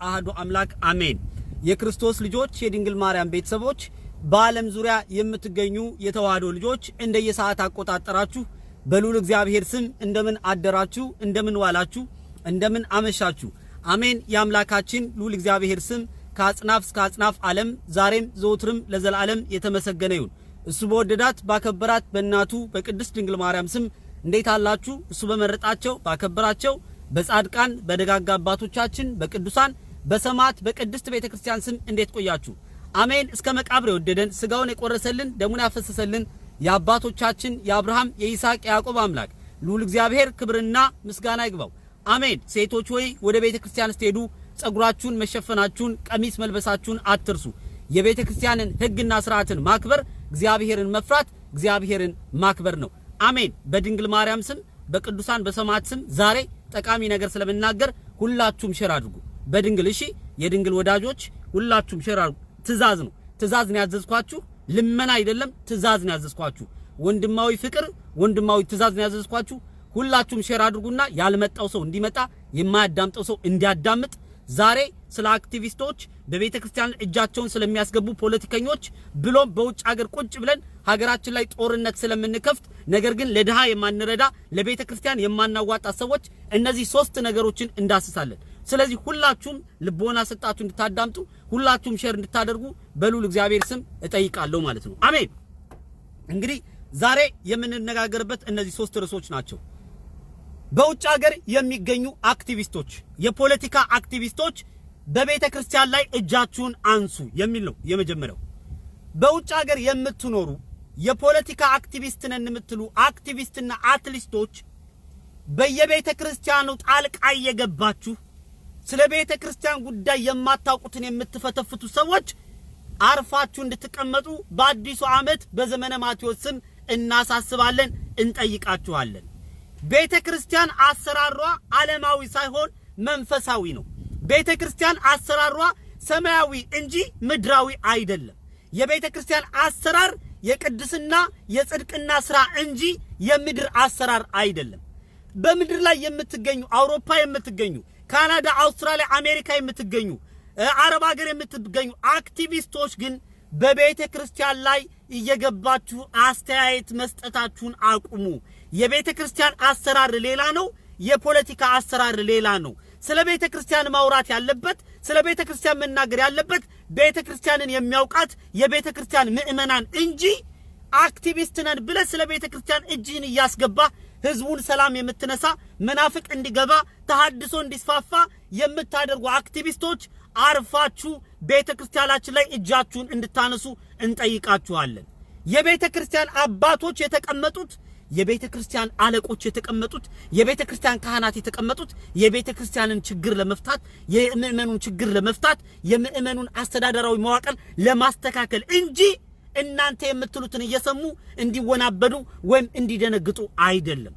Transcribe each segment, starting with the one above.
አሐዱ አምላክ አሜን። የክርስቶስ ልጆች የድንግል ማርያም ቤተሰቦች በዓለም ዙሪያ የምትገኙ የተዋህዶ ልጆች እንደየሰዓት አቆጣጠራችሁ በልዑል እግዚአብሔር ስም እንደምን አደራችሁ፣ እንደምን ዋላችሁ፣ እንደምን አመሻችሁ። አሜን። የአምላካችን ልዑል እግዚአብሔር ስም ከአጽናፍ እስከ አጽናፍ ዓለም ዛሬም ዘወትርም ለዘላለም የተመሰገነ ይሁን። እሱ በወደዳት ባከበራት በእናቱ በቅድስት ድንግል ማርያም ስም እንዴት አላችሁ? እሱ በመረጣቸው ባከበራቸው በጻድቃን በደጋጋ አባቶቻችን በቅዱሳን በሰማዕት በቅድስት ቤተክርስቲያን ስም እንዴት ቆያችሁ? አሜን። እስከ መቃብር የወደደን ስጋውን የቆረሰልን ደሙን ያፈሰሰልን የአባቶቻችን የአብርሃም የይስሐቅ የያዕቆብ አምላክ ልዑል እግዚአብሔር ክብርና ምስጋና ይግባው። አሜን። ሴቶች ሆይ ወደ ቤተክርስቲያን ስትሄዱ ጸጉራችሁን መሸፈናችሁን ቀሚስ መልበሳችሁን አትርሱ። የቤተክርስቲያንን ሕግና ሥርዓትን ማክበር እግዚአብሔርን መፍራት እግዚአብሔርን ማክበር ነው። አሜን። በድንግል ማርያም ስም በቅዱሳን በሰማዕት ስም ዛሬ ጠቃሚ ነገር ስለምናገር ሁላችሁም ሼር አድርጉ። በድንግል እሺ፣ የድንግል ወዳጆች ሁላችሁም ሼር አድርጉ። ትእዛዝ ነው። ትእዛዝ ነው ያዘዝኳችሁ፣ ልመና አይደለም። ትእዛዝ ነው ያዘዝኳችሁ። ወንድማዊ ፍቅር ወንድማዊ ትእዛዝ ነው ያዘዝኳችሁ። ሁላችሁም ሼር አድርጉና ያልመጣው ሰው እንዲመጣ የማያዳምጠው ሰው እንዲያዳምጥ። ዛሬ ስለ አክቲቪስቶች በቤተክርስቲያን እጃቸውን ስለሚያስገቡ ፖለቲከኞች ብሎም በውጭ ሀገር ቁጭ ብለን ሀገራችን ላይ ጦርነት ስለምንከፍት ነገር ግን ለድሃ የማንረዳ ለቤተክርስቲያን የማናዋጣ ሰዎች እነዚህ ሶስት ነገሮችን እንዳስሳለን። ስለዚህ ሁላችሁም ልቦና ሰጣችሁ እንድታዳምጡ ሁላችሁም ሼር እንድታደርጉ በልዑል እግዚአብሔር ስም እጠይቃለሁ ማለት ነው። አሜን። እንግዲህ ዛሬ የምንነጋገርበት እነዚህ ሶስት ርዕሶች ናቸው። በውጭ ሀገር የሚገኙ አክቲቪስቶች የፖለቲካ አክቲቪስቶች በቤተክርስቲያን ላይ እጃችሁን አንሱ የሚል ነው የመጀመሪያው። በውጭ ሀገር የምትኖሩ የፖለቲካ አክቲቪስት ነን የምትሉ አክቲቪስትና አትሊስቶች በየቤተክርስቲያኑ ጣልቃ እየገባችሁ ስለ ቤተክርስቲያን ጉዳይ የማታውቁትን የምትፈተፍቱ ሰዎች አርፋችሁ እንድትቀመጡ በአዲሱ ዓመት በዘመነ ማቴዎስ ስም እናሳስባለን፣ እንጠይቃችኋለን። ቤተክርስቲያን አሰራሯ ዓለማዊ ሳይሆን መንፈሳዊ ነው። ቤተክርስቲያን አሰራሯ ሰማያዊ እንጂ ምድራዊ አይደለም። የቤተክርስቲያን አሰራር የቅድስና የጽድቅና ሥራ እንጂ የምድር አሰራር አይደለም። በምድር ላይ የምትገኙ አውሮፓ የምትገኙ ካናዳ፣ አውስትራሊያ፣ አሜሪካ የምትገኙ አረብ ሀገር የምትገኙ አክቲቪስቶች ግን በቤተክርስቲያን ላይ እየገባችሁ አስተያየት መስጠታችሁን አቁሙ። የቤተክርስቲያን አሰራር ሌላ ነው፣ የፖለቲካ አሰራር ሌላ ነው። ስለ ቤተክርስቲያን ማውራት ያለበት ስለ ቤተክርስቲያን መናገር ያለበት ቤተክርስቲያንን የሚያውቃት የቤተክርስቲያን ምእመናን እንጂ አክቲቪስት ነን ብለህ ስለ ቤተክርስቲያን እጅህን እያስገባ ህዝቡን ሰላም የምትነሳ መናፍቅ እንዲገባ ተሐድሶ እንዲስፋፋ የምታደርጉ አክቲቪስቶች አርፋችሁ ቤተክርስቲያናችን ላይ እጃችሁን እንድታነሱ እንጠይቃችኋለን። የቤተክርስቲያን አባቶች የተቀመጡት የቤተክርስቲያን አለቆች የተቀመጡት የቤተክርስቲያን ካህናት የተቀመጡት የቤተክርስቲያንን ችግር ለመፍታት የምእመኑን ችግር ለመፍታት የምእመኑን አስተዳደራዊ መዋቅር ለማስተካከል እንጂ እናንተ የምትሉትን እየሰሙ እንዲወናበዱ ወይም እንዲደነግጡ አይደለም።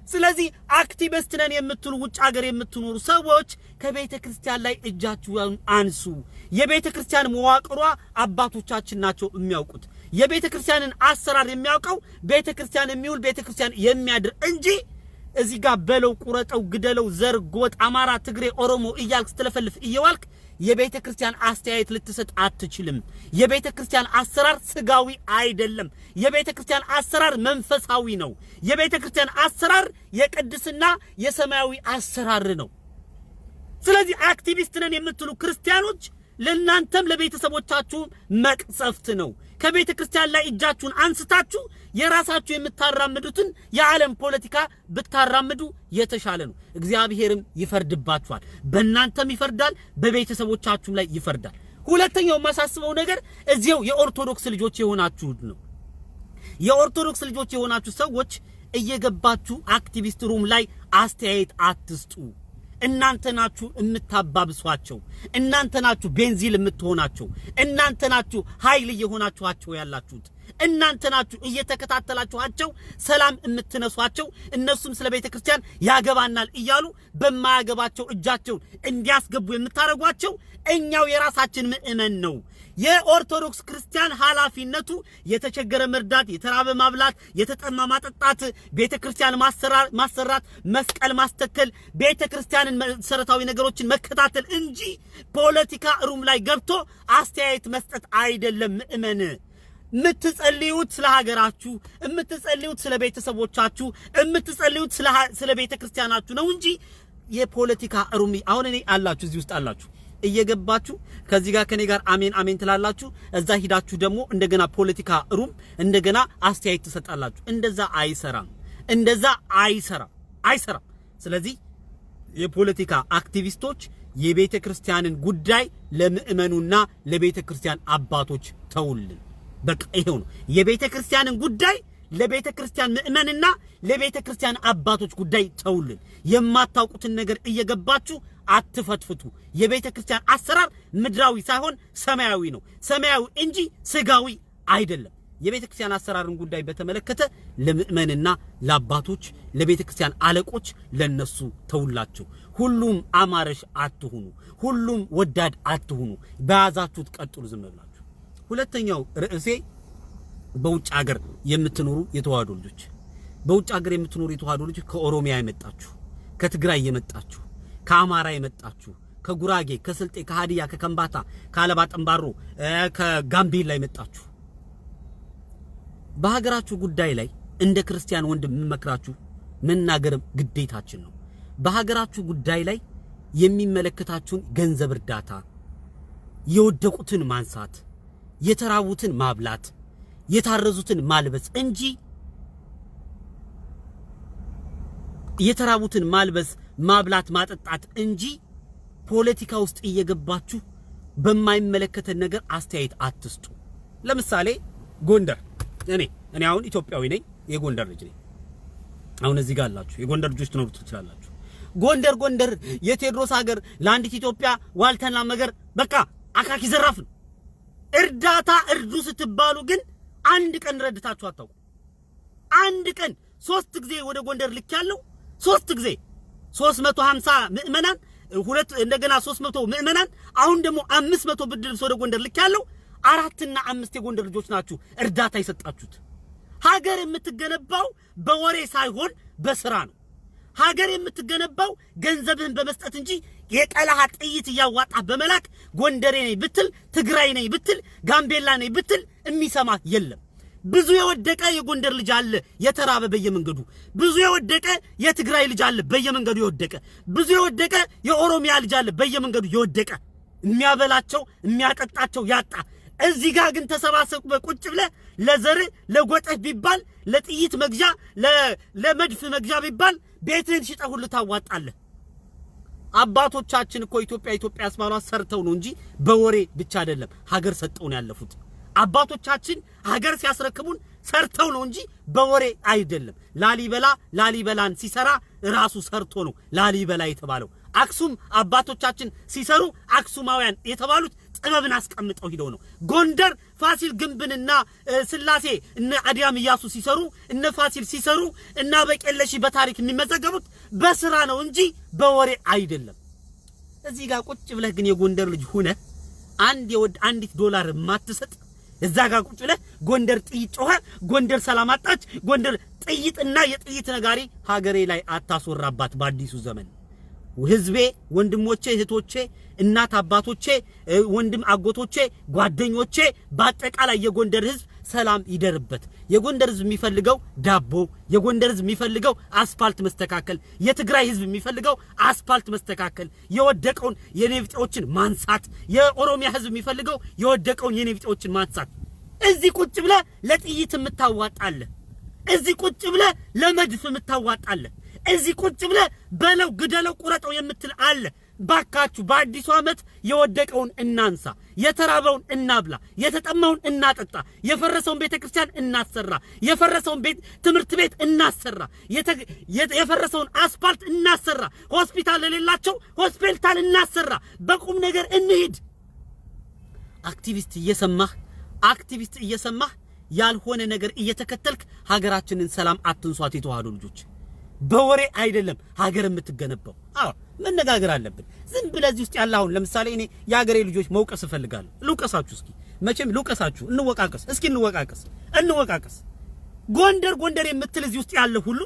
ስለዚህ አክቲቪስት ነን የምትሉ ውጭ ሀገር የምትኖሩ ሰዎች ከቤተክርስቲያን ላይ እጃችሁን አንሱ። የቤተክርስቲያን መዋቅሯ አባቶቻችን ናቸው የሚያውቁት። የቤተክርስቲያንን አሰራር የሚያውቀው ቤተክርስቲያን የሚውል ቤተክርስቲያን የሚያድር እንጂ እዚህ ጋር በለው ቁረጠው ግደለው ዘር ጎጥ አማራ ትግሬ ኦሮሞ እያልክ ስትለፈልፍ እየዋልክ የቤተክርስቲያን አስተያየት ልትሰጥ አትችልም። የቤተክርስቲያን አሰራር ስጋዊ አይደለም። የቤተክርስቲያን አሰራር መንፈሳዊ ነው። የቤተክርስቲያን አሰራር የቅድስና የሰማያዊ አሰራር ነው። ስለዚህ አክቲቪስት ነን የምትሉ ክርስቲያኖች ለእናንተም ለቤተሰቦቻችሁ መቅሰፍት ነው። ከቤተክርስቲያን ላይ እጃችሁን አንስታችሁ የራሳችሁ የምታራምዱትን የዓለም ፖለቲካ ብታራምዱ የተሻለ ነው። እግዚአብሔርም ይፈርድባችኋል። በእናንተም ይፈርዳል፣ በቤተሰቦቻችሁም ላይ ይፈርዳል። ሁለተኛው ማሳስበው ነገር እዚያው የኦርቶዶክስ ልጆች የሆናችሁ ነው። የኦርቶዶክስ ልጆች የሆናችሁ ሰዎች እየገባችሁ አክቲቪስት ሩም ላይ አስተያየት አትስጡ። እናንተ ናችሁ የምታባብሷቸው። እናንተ ናችሁ ቤንዚል የምትሆናቸው። እናንተ ናችሁ ኃይል እየሆናችኋቸው ያላችሁት። እናንተ ናችሁ እየተከታተላችኋቸው ሰላም እምትነሷቸው እነሱም ስለ ቤተ ክርስቲያን ያገባናል እያሉ በማያገባቸው እጃቸውን እንዲያስገቡ የምታረጓቸው እኛው የራሳችን ምእመን ነው የኦርቶዶክስ ክርስቲያን ኃላፊነቱ የተቸገረ መርዳት የተራበ ማብላት የተጠማ ማጠጣት ቤተ ክርስቲያን ማሰራት መስቀል ማስተከል ቤተ ክርስቲያንን መሰረታዊ ነገሮችን መከታተል እንጂ ፖለቲካ ሩም ላይ ገብቶ አስተያየት መስጠት አይደለም ምእመን ምትጸልዩት ስለ ሀገራችሁ ምትጸልዩት ስለ ቤተሰቦቻችሁ ምትጸልዩት ስለ ቤተ ክርስቲያናችሁ ነው እንጂ የፖለቲካ ሩም አሁን እኔ አላችሁ እዚህ ውስጥ አላችሁ እየገባችሁ ከዚህ ጋር ከኔ ጋር አሜን አሜን ትላላችሁ እዛ ሂዳችሁ ደግሞ እንደገና ፖለቲካ ሩም እንደገና አስተያየት ትሰጣላችሁ እንደዛ አይሰራም ስለዚህ የፖለቲካ አክቲቪስቶች የቤተ ክርስቲያንን ጉዳይ ለምእመኑና ለቤተ ክርስቲያን አባቶች ተውልን በቃ ይሄው ነው የቤተ ክርስቲያንን ጉዳይ ለቤተ ክርስቲያን ምእመንና ለቤተ ክርስቲያን አባቶች ጉዳይ ተውልን የማታውቁትን ነገር እየገባችሁ አትፈትፍቱ የቤተ ክርስቲያን አሰራር ምድራዊ ሳይሆን ሰማያዊ ነው ሰማያዊ እንጂ ስጋዊ አይደለም የቤተ ክርስቲያን አሰራርን ጉዳይ በተመለከተ ለምእመንና ለአባቶች ለቤተ ክርስቲያን አለቆች ለነሱ ተውላችሁ ሁሉም አማረሽ አትሁኑ ሁሉም ወዳድ አትሁኑ በያዛችሁት ቀጥሉ ዝም ብላችሁ ሁለተኛው ርዕሴ በውጭ ሀገር የምትኖሩ የተዋህዶ ልጆች በውጭ ሀገር የምትኖሩ የተዋህዶ ልጆች ከኦሮሚያ የመጣችሁ ከትግራይ የመጣችሁ ከአማራ የመጣችሁ ከጉራጌ ከስልጤ ከሃዲያ ከከምባታ ከአለባ ጠምባሮ ከጋምቤላ የመጣችሁ በሀገራችሁ ጉዳይ ላይ እንደ ክርስቲያን ወንድም መመክራችሁ መናገር ግዴታችን ነው በሀገራችሁ ጉዳይ ላይ የሚመለከታችሁን ገንዘብ እርዳታ የወደቁትን ማንሳት የተራቡትን ማብላት የታረዙትን ማልበስ እንጂ የተራቡትን ማልበስ ማብላት ማጠጣት እንጂ ፖለቲካ ውስጥ እየገባችሁ በማይመለከተን ነገር አስተያየት አትስጡ ለምሳሌ ጎንደር እኔ አሁን ኢትዮጵያዊ ነኝ የጎንደር ልጅ ነኝ አሁን እዚህ ጋር አላችሁ የጎንደር ልጆች ትኖሩ ትችላላችሁ ጎንደር የቴዎድሮስ ሀገር ለአንዲት ኢትዮጵያ ዋልተና ነገር በቃ አካኪ ዘራፍ ነው እርዳታ እርዱ ስትባሉ ግን አንድ ቀን ረድታችሁ አታውቁ አንድ ቀን 3 ጊዜ ወደ ጎንደር ልክ ያለው 3 ጊዜ 350 ምእመናን ሁለት እንደገና 300 ምእመናን አሁን ደግሞ 500 ብድርስ ወደ ጎንደር ልክ ያለው 4 እና 5 የጎንደር ልጆች ናችሁ እርዳታ ይሰጣችሁት ሀገር የምትገነባው በወሬ ሳይሆን በስራ ነው ሀገር የምትገነባው ገንዘብህን በመስጠት እንጂ የቀላሃ ጥይት ያዋጣ በመላክ ጎንደሬ ነኝ ብትል ትግራይ ነኝ ብትል ጋምቤላ ነኝ ብትል የሚሰማ የለም ብዙ የወደቀ የጎንደር ልጅ አለ የተራበ በየመንገዱ ብዙ የወደቀ የትግራይ ልጅ አለ በየመንገዱ የወደቀ ብዙ የወደቀ የኦሮሚያ ልጅ አለ በየመንገዱ የወደቀ የሚያበላቸው የሚያቀጣቸው ያጣ እዚህ ጋር ግን ተሰባሰቡ በቁጭ ብለ ለዘር ለጎጠህ ቢባል ለጥይት መግዣ ለመድፍ መግዣ ቢባል ቤትህን ሽጠሁል ታዋጣለህ አባቶቻችን እኮ ኢትዮጵያ ያስባሉ ሰርተው ነው እንጂ በወሬ ብቻ አይደለም ሀገር ሰጠውን ያለፉት አባቶቻችን ሀገር ሲያስረክቡን ሰርተው ነው እንጂ በወሬ አይደለም ላሊበላን ሲሰራ ራሱ ሰርቶ ነው ላሊበላ የተባለው አክሱም አባቶቻችን ሲሰሩ አክሱማውያን የተባሉት ጥበብን አስቀምጠው ሄደው ነው ጎንደር ፋሲል ግንብንና ስላሴ እነ አዲያም ኢያሱ ሲሰሩ እነ ፋሲል ሲሰሩ እና በቀለሺ በታሪክ የሚመዘገቡት በስራ ነው እንጂ በወሬ አይደለም እዚህ ጋር ቁጭ ብለህ ግን የጎንደር ልጅ ሆነ አንዲት ዶላር ማትሰጥ እዛ ጋር ቁጭ ብለህ ጎንደር ጥይት ጮኸ ጎንደር ሰላም አጣች ጎንደር ጥይትና የጥይት ነጋሪ ሀገሬ ላይ አታስወራባት በአዲሱ ዘመን ህዝቤ ወንድሞቼ እህቶቼ እናት አባቶቼ ወንድም አጎቶቼ ጓደኞቼ በአጠቃላይ የጎንደር ህዝብ ሰላም ይደርበት የጎንደር ህዝብ የሚፈልገው ዳቦ የጎንደር ህዝብ የሚፈልገው አስፋልት መስተካከል የትግራይ ህዝብ የሚፈልገው አስፋልት መስተካከል የወደቀውን የኔቪጤዎችን ማንሳት የኦሮሚያ ህዝብ የሚፈልገው የወደቀውን የኔቪጤዎችን ማንሳት እዚህ ቁጭ ብለ ለጥይት የምታዋጣለ እዚህ ቁጭ ብለ ለመድፍ የምታዋጣለ እዚህ ቁጭ ብለ በለው ግደለው ቁረጠው የምትል አለ ባካችሁ በአዲሱ አመት የወደቀውን እናንሳ የተራበውን እናብላ የተጠማውን እናጠጣ የፈረሰውን ቤተክርስቲያን እናሰራ የፈረሰውን ትምህርት ቤት እናሰራ የፈረሰውን አስፋልት እናሰራ ሆስፒታል ለሌላቸው ሆስፒታል እናሰራ በቁም ነገር እንሂድ አክቲቪስት እየሰማህ ያልሆነ ነገር እየተከተልክ ሀገራችንን ሰላም አትንሷት የተዋህዶ ልጆች በወሬ አይደለም ሀገር የምትገነባው መነጋገር አለብን ዝም ብለዚህ ውስጥ ያለ አሁን ለምሳሌ እኔ ያገሬ ልጆች መውቀስ እፈልጋለሁ ልውቀሳችሁ እስኪ መቼም ልውቀሳችሁ እንወቃቀስ እስኪ እንወቃቀስ ጎንደር የምትል እዚህ ውስጥ ያለ ሁሉ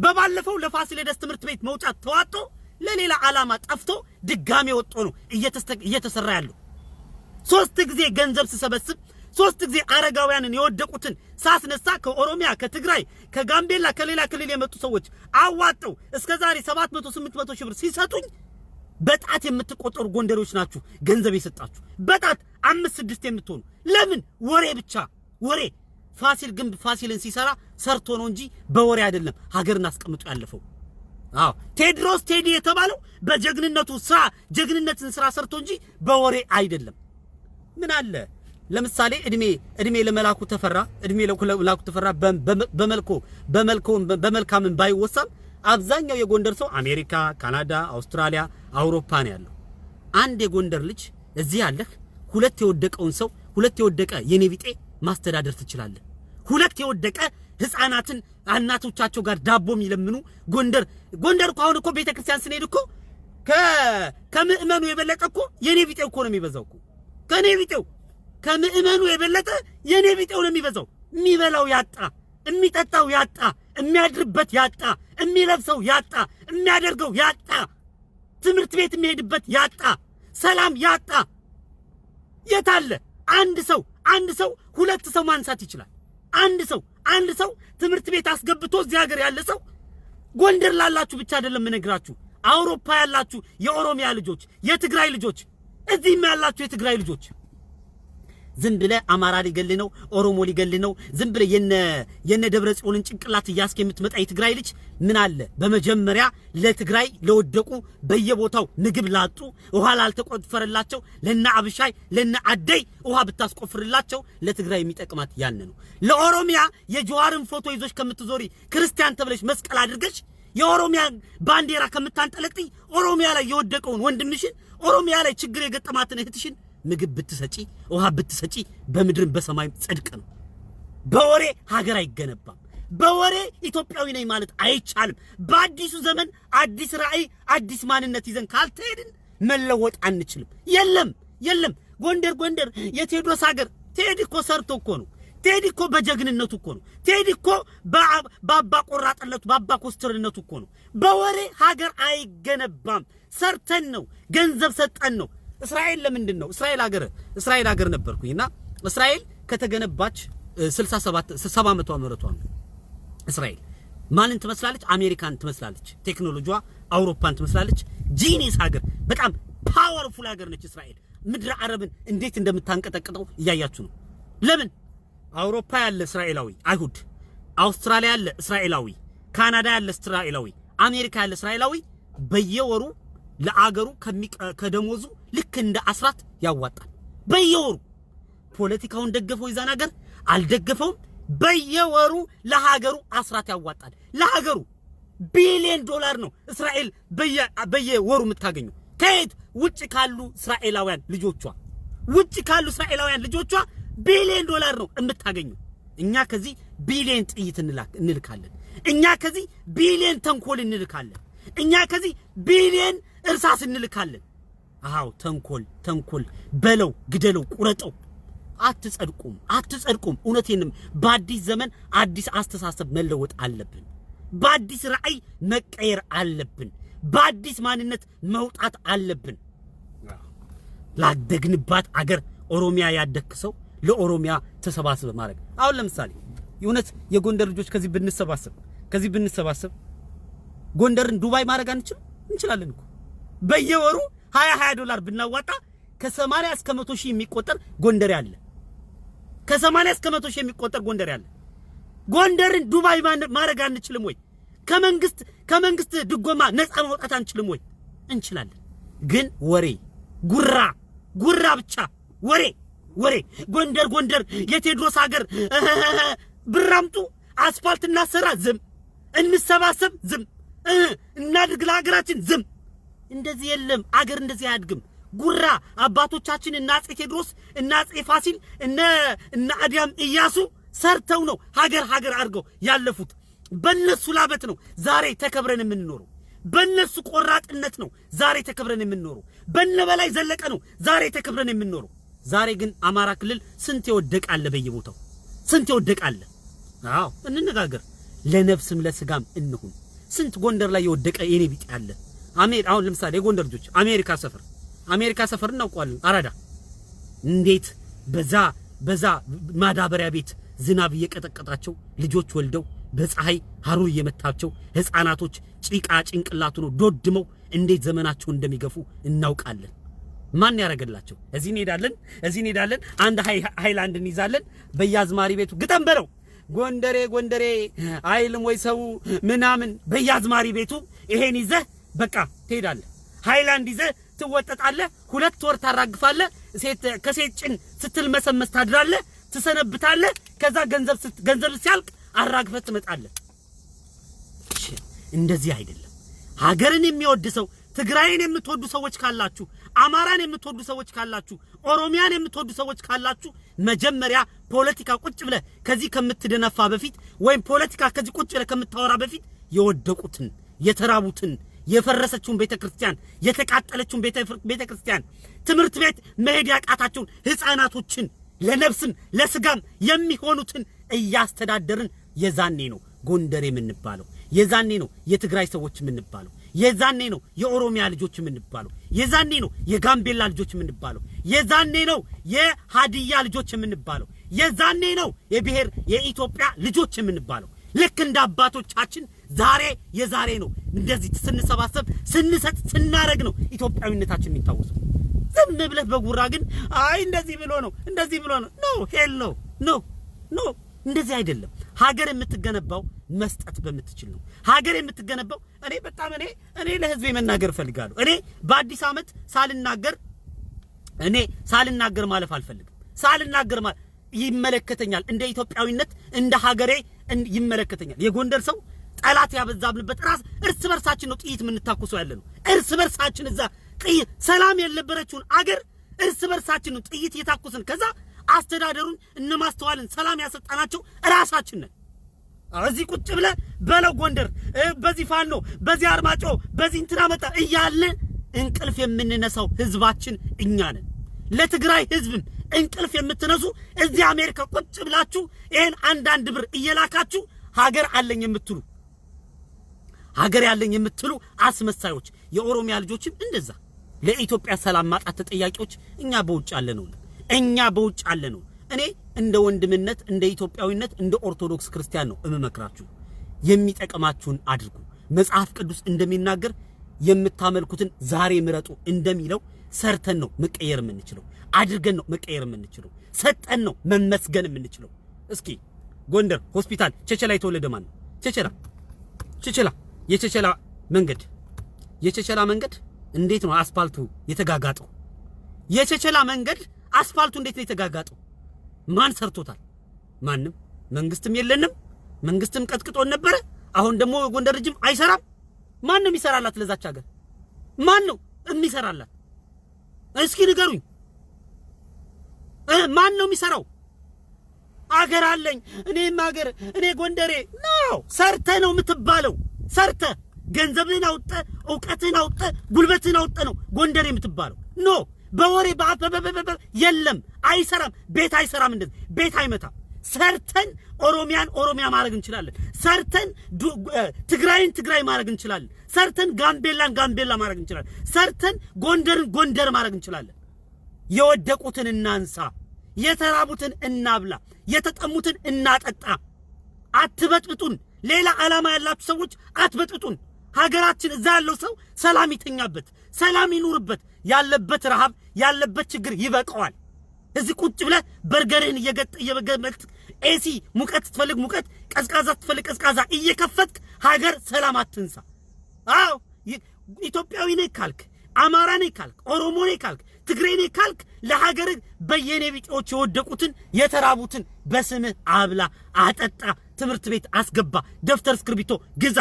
በባለፈው ለፋሲለደስ ትምህርት ቤት መውጫ ተዋጦ ለሌላ ዓላማ ጠፍቶ ድጋሜ ወጥቶ ነው እየተሰራ ያለው 3 ጊዜ ገንዘብ ሲሰበስብ 3 ጊዜ አረጋውያንን የወደቁትን ሳስነሳ ከኦሮሚያ ከትግራይ ከጋምቤላ ከሌላ ክልል የመጡ ሰዎች አዋጣው እስከዛሬ 700 800 ሺህ ብር ሲሰጡኝ በጣት የምትቆጠሩ ጎንደሮች ናችሁ ገንዘብ የሰጣችሁ በጣት 5-6 የምትሆኑ ለምን ወሬ ብቻ ወሬ ፋሲል ግንብ ፋሲልን ሲሰራ ሰርቶ ነው እንጂ በወሬ አይደለም ሀገርን አስቀምጦ ያለፈው ቴድሮስ ቴዲ የተባለው በጀግንነቱ ስራ ጀግንነትን ስራ ሰርቶ እንጂ በወሬ አይደለም ምን አለ ለምሳሌ እድሜ ለመላኩ ተፈራ በመልካም ባይወሳም አብዛኛው የጎንደር ሰው አሜሪካ ካናዳ አውስትራሊያ አውሮፓ ነው ያለው አንድ የጎንደር ልጅ እዚህ ያለህ ሁለት የወደቀውን ሰው ሁለት የወደቀ የኔቢጤ ማስተዳደር ትችላለህ ሁለት የወደቀ ህፃናትን እናቶቻቸው ጋር ዳቦ የሚለምኑ ጎንደር እኮ አሁን እኮ ቤተክርስቲያን ስንሄድ እኮ ከምእመኑ የበለጠ እኮ የኔቢጤው እኮ ነው የሚበዛው እኮ ከኔቢጤው ከምእመኑ የበለጠ የኔቢጤው ነው የሚበዛው የሚበላው ያጣ የሚጠጣው ያጣ የሚያድርበት ያጣ የሚለብሰው ያጣ የሚያደርገው ያጣ ትምህርት ቤት የሚሄድበት ያጣ ሰላም ያጣ የታለ አንድ ሰው ሁለት ሰው ማንሳት ይችላል አንድ ሰው ትምህርት ቤት አስገብቶ እዚህ ሀገር ያለ ሰው ጎንደር ላላችሁ ብቻ አይደለም ምነግራችሁ አውሮፓ ያላችሁ የኦሮሚያ ልጆች የትግራይ ልጆች እዚህም ያላችሁ የትግራይ ልጆች ዝም ብለ አማራ ሊገል ነው ኦሮሞ ሊገል ነው ዝም ብለ የነ ደብረጽዮንን ጭንቅላት ያስከ የምትመጣ የትግራይ ልጅ ምን አለ በመጀመሪያ ለትግራይ ለወደቁ በየቦታው ምግብ ላጡ ውሃ ላልተቆፈረላቸው ለና አብሻይ ለና አደይ ውሃ ብታስቆፍርላቸው ለትግራይ የሚጠቅማት ያን ነው ለኦሮሚያ የጆዋርን ፎቶ ይዞሽ ከምትዞሪ ክርስቲያን ተብለሽ መስቀል አድርገሽ የኦሮሚያ ባንዲራ ከምታንጠለጥይ ኦሮሚያ ላይ የወደቀውን ወንድምሽን ኦሮሚያ ላይ ችግር የገጠማትን እህትሽን ምግብ ብትሰጪ ውሃ ብትሰጪ በመድርም በሰማይም ጽድቅ ነው በወሬ ሀገር አይገነባም በወሬ ኢትዮጵያዊ ነኝ ማለት አይቻልም በአዲሱ ዘመን አዲስ ራዕይ አዲስ ማንነት ይዘን ካልተሄድን መለወጥ አንችልም የለም ጎንደር የቴዎድሮስ ሀገር ቴዲ እኮ ሰርቶ እኮ ነው ቴዲ እኮ በጀግንነቱ እኮ ነው ቴዲ እኮ በአባ ቆራጥነቱ በአባ ኮስተርነቱ እኮ ነው በወሬ ሀገር አይገነባም ሰርተን ነው ገንዘብ ሰጠን ነው እስራኤል ለምንድን ነው እስራኤል ሀገር ነበርኩኝና እስራኤል ከተገነባች 70 ዓመቷ ምህረቷ ነው እስራኤል ማንን ትመስላለች አሜሪካን ትመስላለች ቴክኖሎጂዋ አውሮፓን ትመስላለች ጂኒስ ሀገር በጣም ፓወርፉል ሀገር ነች እስራኤል ምድር አረብን እንዴት እንደምታንቀጠቅጠው ያያችሁ ነው ለምን አውሮፓ ያለ እስራኤላዊ አይሁድ አውስትራሊያ ያለ እስራኤላዊ ካናዳ ያለ እስራኤላዊ አሜሪካ ያለ እስራኤላዊ በየወሩ ለአገሩ ከደሞዙ ልክ እንደ አስራት ያዋጣል በየወሩ ፖለቲካውን ደገፈው ይዛን ሀገር አልደገፈውም በየወሩ ለሀገሩ አስራት ያዋጣል ለሀገሩ ቢሊዮን ዶላር ነው እስራኤል በየወሩ የምታገኘው ከየት ውጭ ካሉ እስራኤላውያን ልጆቿ ቢሊዮን ዶላር ነው የምታገኘው እኛ ከዚህ ቢሊዮን ጥይት እንልካለን እኛ ከዚህ ቢሊዮን ተንኮል እንልካለን እኛ ከዚህ ቢሊዮን እርሳስ እንልካለን ተንኮል በለው ግደለው ቁረጠው አትጸድቁም እውነቴንም በአዲስ ዘመን አዲስ አስተሳሰብ መለወጥ አለብን በአዲስ ራዕይ መቀየር አለብን በአዲስ ማንነት መውጣት አለብን ላደግንባት አገር ኦሮሚያ ያደክሰው ለኦሮሚያ ተሰባስበ ማድረግ አሁን ለምሳሌ የእውነት የጎንደር ልጆች ከዚህ ብንሰባሰብ ጎንደርን ዱባይ ማድረግ እንችላለን እኮ በየወሩ 20 ዶላር ብናዋጣ ከ80 እስከ 100 ሺህ የሚቆጠር ጎንደር ያለ ከ80 እስከ 100 ሺህ የሚቆጠር ጎንደር ያለ ጎንደርን ዱባይ ማድረግ አንችልም ወይ ከመንግስት ድጎማ ነፃ ማውጣት አንችልም ወይ እንችላለን ግን ወሬ ጉራ ብቻ ወሬ ጎንደር የቴዎድሮስ ሀገር ብራምጡ አስፋልትና ሰራ ዝም እንሰባሰብ ዝም እናድግ ለሀገራችን ዝም እንደዚህ የለም አገር እንደዚህ አያድግም ጉራ አባቶቻችን እና አፄ ቴዎድሮስ እና አፄ ፋሲል እና አዲያም ኢያሱ ሰርተው ነው ሀገር አድርገው ያለፉት። በነሱ ላበት ነው ዛሬ ተከብረን የምንኖረው። በነሱ ቆራጥነት ነው ዛሬ ተከብረን የምንኖረው። በነበላይ ዘለቀ ነው ዛሬ ተከብረን የምንኖረው። ዛሬ ግን አማራ ክልል ስንት ይወደቃል በየቦታው ስንት ይወደቃል። አዎ እንነጋገር፣ ለነፍስም ለስጋም እንሁን። ስንት ጎንደር ላይ ይወደቀ የኔ ቢጤ አለ። አሁን ለምሳሌ የጎንደር ልጆች አሜሪካ ሰፈር እናውቀዋለን። አራዳ እንዴት በዛ ማዳበሪያ ቤት ዝናብ እየቀጠቀጣቸው ልጆች ወልደው በፀሐይ ሐሩር እየመታቸው ህፃናቶች ጭቃ ጭንቅላቱ ነው ዶድመው እንዴት ዘመናቸው እንደሚገፉ እናውቃለን። ማን ያረጋላቸው? እዚህ እንሄዳለን አንድ ሃይላንድ እንይዛለን። በያዝማሪ ቤቱ ግጠም በለው ጎንደሬ አይልም ወይ ሰው ምናምን። በያዝማሪ ቤቱ ይሄን ይዘህ በቃ ትሄዳለህ። ሃይላንድ ይዘህ ትወጣጣለህ። 2 ወር ታራግፋለህ። ከሴት ጭን ስትል መሰመስ ታድራለህ፣ ትሰነብታለህ። ከዛ ገንዘብ ሲያልቅ አራግፈህ ትመጣለህ። እንደዚህ አይደለም። ሀገርን የሚወድ ሰው ትግራይን የምትወዱ ሰዎች ካላችሁ፣ አማራን የምትወዱ ሰዎች ካላችሁ፣ ኦሮሚያን የምትወዱ ሰዎች ካላችሁ መጀመሪያ ፖለቲካ ቁጭ ብለህ ከዚህ ከምትደነፋ በፊት ወይም ፖለቲካ ከዚህ ቁጭ ብለህ ከምታወራ በፊት የወደቁትን የተራቡትን የፈረሰችውን ቤተክርስቲያን የተቃጠለችውን ቤተክርስቲያን ትምህርት ቤት መሄድ ያቃታቸውን ህፃናቶችን ለነፍስም ለስጋም የሚሆኑትን እያስተዳደርን የዛኔ ነው ጎንደር የምንባለው። የዛኔ ነው የትግራይ ሰዎች የምንባለው። የዛኔ ነው የኦሮሚያ ልጆች የምንባለው። የዛኔ ነው የጋምቤላ ልጆች የምንባለው። የዛኔ ነው የሃዲያ ልጆች የምንባለው። የዛኔ ነው የብሔር የኢትዮጵያ ልጆች የምንባለው። ልክ እንደ አባቶቻችን የዛሬ ነው እንደዚህ ስንሰባሰብ ስንሰጥ ስናረግ ነው ኢትዮጵያዊነታችን የሚታወሰው። ዝም ብለህ በጉራ ግን አይ እንደዚህ ብሎ ነው ኖ እንደዚህ አይደለም። ሀገር የምትገነባው መስጠት በምትችል ነው። ሀገር የምትገነባው እኔ ለህዝብ መናገር ፈልጋለሁ። እኔ በአዲስ ዓመት ሳልናገር ማለፍ አልፈልግም። ሳልናገር ይመለከተኛል። እንደ ኢትዮጵያዊነት እንደ ሀገሬ ይመለከተኛል። የጎንደር ሰው ጠላት ያበዛብንበት እርስ በርሳችን ነው ጥይት የምንታኩሰው ያለ ነው። እርስ በርሳችን እዛ ሰላም የነበረችውን አገር እርስ በርሳችን ነው ጥይት እየታኩስን ከዛ አስተዳደሩን እነማስተዋልን ሰላም ያሰጣናቸው ራሳችን ነን። እዚህ ቁጭ ብለህ በለው ጎንደር በዚህ ፋኖ በዚህ አርማጮ በዚህ እንትና መጣ እያለ እንቅልፍ የምንነሳው ህዝባችን እኛ ነን። ለትግራይ ህዝብም እንቅልፍ የምትነሱ እዚህ አሜሪካ ቁጭ ብላችሁ ይሄን አንዳንድ ብር እየላካችሁ ሀገር ያለኝ የምትሉ አስመሳዮች የኦሮሚያ ልጆችም እንደዛ ለኢትዮጵያ ሰላም ማጣት ተጠያቂዎች እኛ በውጭ አለ ነው። እኔ እንደ ወንድምነት እንደ ኢትዮጵያዊነት እንደ ኦርቶዶክስ ክርስቲያን ነው እመመክራችሁ። የሚጠቅማችሁን አድርጉ። መጽሐፍ ቅዱስ እንደሚናገር የምታመልኩትን ዛሬ ምረጡ እንደሚለው ሰርተን ነው መቀየር የምንችለው። አድርገን ነው መቀየር የምንችለው። ሰጠን ነው መመስገን የምንችለው። እስኪ ጎንደር ሆስፒታል ቸቸላ የተወለደ ማን ነው? የቸቸላ መንገድ እንዴት ነው አስፋልቱ የተጋጋጠው? የቸቸላ መንገድ አስፋልቱ እንዴት ነው የተጋጋጠው? ማን ሰርቶታል? ማንም። መንግስትም የለንም። መንግስትም ቀጥቅጦን ነበር። አሁን ደግሞ ጎንደር ልጅም አይሰራም። ማን ነው የሚሰራላት? ለዛች ሀገር ማን ነው የሚሰራላት? እስኪ ንገሩኝ። ማን ነው የሚሰራው? አገር አለኝ እኔ ጎንደሬ ነው። ሰርተ ነው የምትባለው። ሰርተ ገንዘብህን አውጣ፣ ዕውቀትህን አውጣ፣ ጉልበትህን አውጣ ነው ጎንደሬ የምትባለው። ኖ በወሬ የለም። አይሰራም። ቤት አይሰራም። እንደዚህ ቤት አይመታም። ሰርተን ኦሮሚያ ማድረግ እንችላለን። ሰርተን ትግራይ ማድረግ እንችላለን። ሰርተን ጋምቤላ ማድረግ እንችላለን። ሰርተን ጎንደር ማድረግ እንችላለን። የወደቁትን እናንሳ፣ የተራቡትን እናብላ፣ የተጠሙትን እናጠጣ። አትበጥብጡን። ሌላ ዓላማ ያላችሁ ሰዎች አትበጥብጡን። ሀገራችን እዛ ያለው ሰው ሰላም ይተኛበት፣ ሰላም ይኑርበት። ያለበት ረሃብ ያለበት ችግር ይበቃዋል። እዚህ ቁጭ ብለህ በርገርህን እየገመልክ ኤሲ ሙቀት ትፈልግ ሙቀት፣ ቀዝቃዛ ትፈልግ ቀዝቃዛ እየከፈትክ ሀገር ሰላም አትንሳ። አዎ ኢትዮጵያዊ ነኝ ካልክ፣ አማራ ነኝ ካልክ፣ ኦሮሞ ነኝ ካልክ፣ ትግሬ ነኝ ካልክ ለሀገር በየኔ ቢጤዎች የወደቁትን የተራቡትን በስምህ አብላ፣ አጠጣ፣ ትምህርት ቤት አስገባ፣ ደፍተር እስክርቢቶ ግዛ።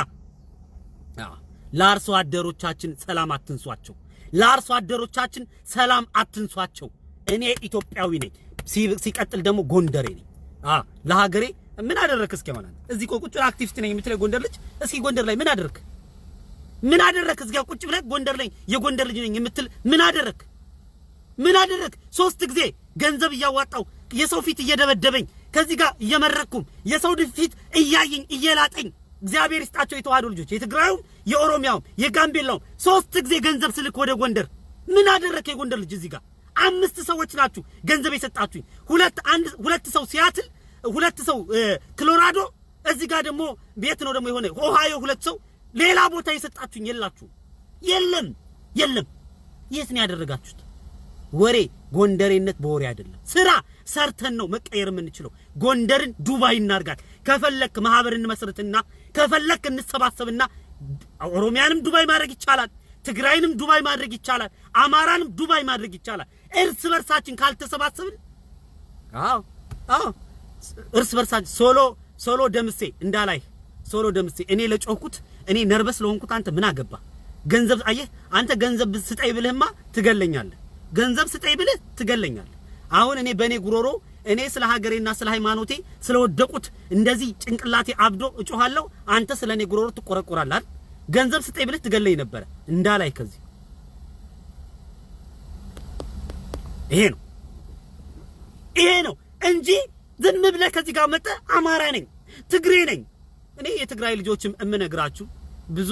ለአርሶ አደሮቻችን ሰላም አትንሷቸው። ለአርሶ አደሮቻችን ሰላም አትንሷቸው። እኔ ኢትዮጵያዊ ነኝ። ሲቀጥል ደግሞ ጎንደሬ ነኝ። ለሀገሬ ምን አደረክ እስኪ ማለት እዚህ ቁጭ አክቲቪስት ነኝ የምትለው ጎንደር ልጅ እስኪ ጎንደር ላይ ምን አደረክ እዚህ ጋር ቁጭ ብለህ ጎንደር ላይ የጎንደር ልጅ ነኝ የምትል ምን አደረክ 3 ጊዜ ገንዘብ እያዋጣው የሰው ፊት እየደበደበኝ ከዚህ ጋር እየመረኩም የሰው ፊት እያየኝ እየላጠኝ እግዚአብሔር ይስጣቸው የተዋህዶ ልጆች የትግራዩም የኦሮሚያውም የጋምቤላውም 3 ጊዜ ገንዘብ ስልክ ወደ ጎንደር ምን አደረክ የጎንደር ልጅ እዚህ ጋር 5 ሰዎች ናችሁ ገንዘብ የሰጣችሁኝ ሁለት ሰው ሲያትል 2 ሰው ኮሎራዶ እዚህ ጋር ደግሞ ቤት ነው ደግሞ የሆነ ኦሃዮ 2 ሰው ሌላ ቦታ የሰጣችሁኝ የለም የት ነው ያደረጋችሁት ወሬ ጎንደሬነት በወሬ አይደለም ስራ ሰርተን ነው መቀየር የምንችለው ጎንደርን ዱባይ እናርጋት ከፈለክ ማህበር እንመስርትና ከፈለክ እንሰባሰብና ኦሮሚያንም ዱባይ ማድረግ ይቻላል ትግራይንም ዱባይ ማድረግ ይቻላል አማራንም ዱባይ ማድረግ ይቻላል እርስ በርሳችን ካልተሰባሰብን እርስ በርሳችን ሶሎ ደምሴ እንዳላይ ሶሎ ደምሴ እኔ ለጮህኩት እኔ ነርበስ ለሆንኩት አንተ ምን አገባ ገንዘብ አየህ አንተ ገንዘብ ስጠይ ብለህማ ትገለኛለህ ገንዘብ ስጠይ ብለህ ትገለኛለህ አሁን እኔ በኔ ጉሮሮ እኔ ስለ ሀገሬና ስለ ሃይማኖቴ ስለወደቁት እንደዚህ ጭንቅላቴ አብዶ እጮሃለሁ አንተ ስለኔ ጉሮሮ ትቆረቆራለህ ገንዘብ ስጠይ ብለህ ትገለኝ ነበር እንዳላይ ከዚህ ይሄ ነው እንጂ ዝም ብለህ ከዚህ ጋር መጣ አማራ ነኝ ትግሬ ነኝ እኔ የትግራይ ልጆችም እምነግራችሁ ብዙ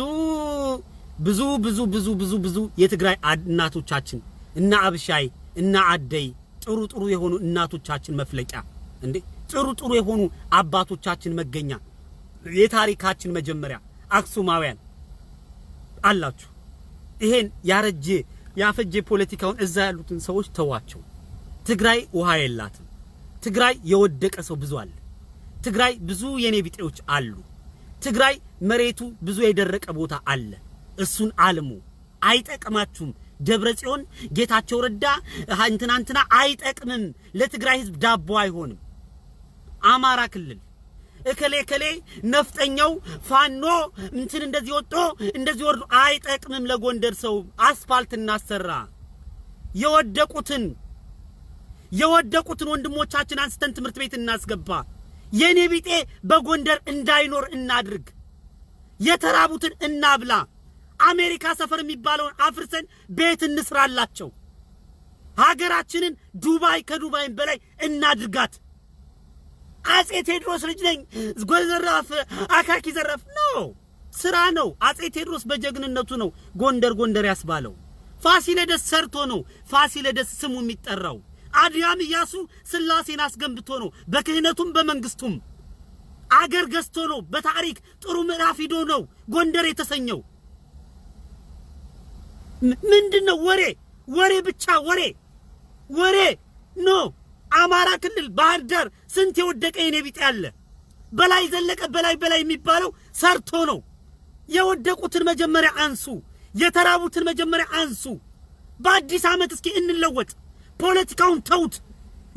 የትግራይ እናቶቻችን እና አብሻይ እና አደይ ጥሩ የሆኑ እናቶቻችን መፍለቂያ እንዴ ጥሩ የሆኑ አባቶቻችን መገኛ የታሪካችን መጀመሪያ አክሱማውያን አላችሁ ይሄን ያፈጀ ፖለቲካውን እዛ ያሉትን ሰዎች ተዋቸው ትግራይ ውሃ የላትም ትግራይ የወደቀ ሰው ብዙ አለ ትግራይ ብዙ የኔ ቢጤዎች አሉ ትግራይ መሬቱ ብዙ የደረቀ ቦታ አለ እሱን አልሙ አይጠቅማችሁም ደብረጽዮን ጌታቸው ረዳ እንትና አይጠቅምም ለትግራይ ህዝብ ዳቦ አይሆንም አማራ ክልል እከሌ ነፍጠኛው ፋኖ እንትን እንደዚህ ወጥቶ እንደዚህ ወርዶ አይጠቅምም ለጎንደር ሰው አስፋልት እናሰራ የወደቁትን ወንድሞቻችን አንስተን ትምህርት ቤት እናስገባ የኔ ቢጤ በጎንደር እንዳይኖር እናድርግ የተራቡትን እናብላ አሜሪካ ሰፈር የሚባለውን አፍርሰን ቤት እንስራላቸው ሀገራችንን ዱባይ ከዱባይም በላይ እናድርጋት አጼ ቴዎድሮስ ልጅ ነኝ ጎዘራፍ አካኪ ዘራፍ ነው ስራ ነው አጼ ቴዎድሮስ በጀግንነቱ ነው ጎንደር ያስባለው ፋሲለደስ ሰርቶ ነው ፋሲለደስ ስሙ የሚጠራው አድያም ኢያሱ ስላሴን አስገንብቶ ነው በክህነቱም በመንግስቱም አገር ገዝቶ ነው በታሪክ ጥሩ ምዕራፍ ሂዶ ነው ጎንደር የተሰኘው ምንድነው ወሬ ብቻ ወሬ ኖ አማራ ክልል ባህር ዳር ስንት የወደቀ የኔ ቢጤ ያለ በላይ ዘለቀ በላይ የሚባለው ሰርቶ ነው የወደቁትን መጀመሪያ አንሱ የተራቡትን መጀመሪያ አንሱ በአዲስ ዓመት እስኪ እንለወጥ ፖለቲካውን ተውት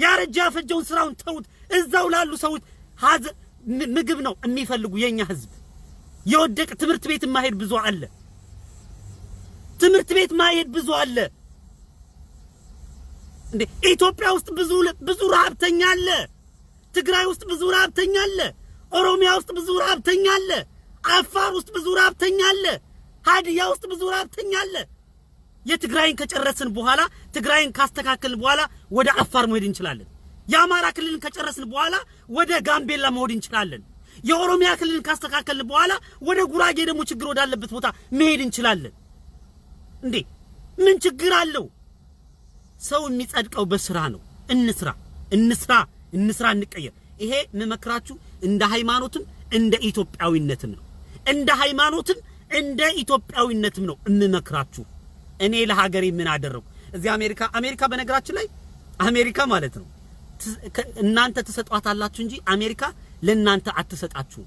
ያረጃ ፈጀውን ስራውን ተውት እዛው ላሉ ሰዎች ምግብ ነው የሚፈልጉ የኛ ህዝብ የወደቀ ትምህርት ቤት ማሄድ ብዙ አለ እንዴ ኢትዮጵያ ውስጥ ብዙ ረሃብተኛ አለ ትግራይ ውስጥ ብዙ ረሃብተኛ አለ ኦሮሚያ ውስጥ ብዙ ረሃብተኛ አለ አፋር ውስጥ ብዙ ረሃብተኛ አለ ሀዲያ ውስጥ ብዙ ረሃብተኛ አለ የትግራይን ከጨረስን በኋላ ትግራይን ካስተካከልን በኋላ ወደ አፋር መሄድ እንችላለን የአማራ ክልልን ከጨረስን በኋላ ወደ ጋምቤላ መሄድ እንችላለን የኦሮሚያ ክልልን ካስተካከልን በኋላ ወደ ጉራጌ ደግሞ ችግር ወዳለበት ቦታ መሄድ እንችላለን እንዴ ምን ችግር አለው ሰው የሚጸድቀው በስራ ነው እንስራ እንቀየር ይሄ መመክራችሁ እንደ ሃይማኖትም እንደ ኢትዮጵያዊነትም ነው እንደ ሃይማኖትም እንደ ኢትዮጵያዊነትም ነው እንመክራችሁ እኔ ለሀገሬ ምን አደረኩ እዚህ አሜሪካ በነገራችን ላይ አሜሪካ ማለት ነው እናንተ ተሰጣጣላችሁ እንጂ አሜሪካ ለእናንተ አትሰጣችሁ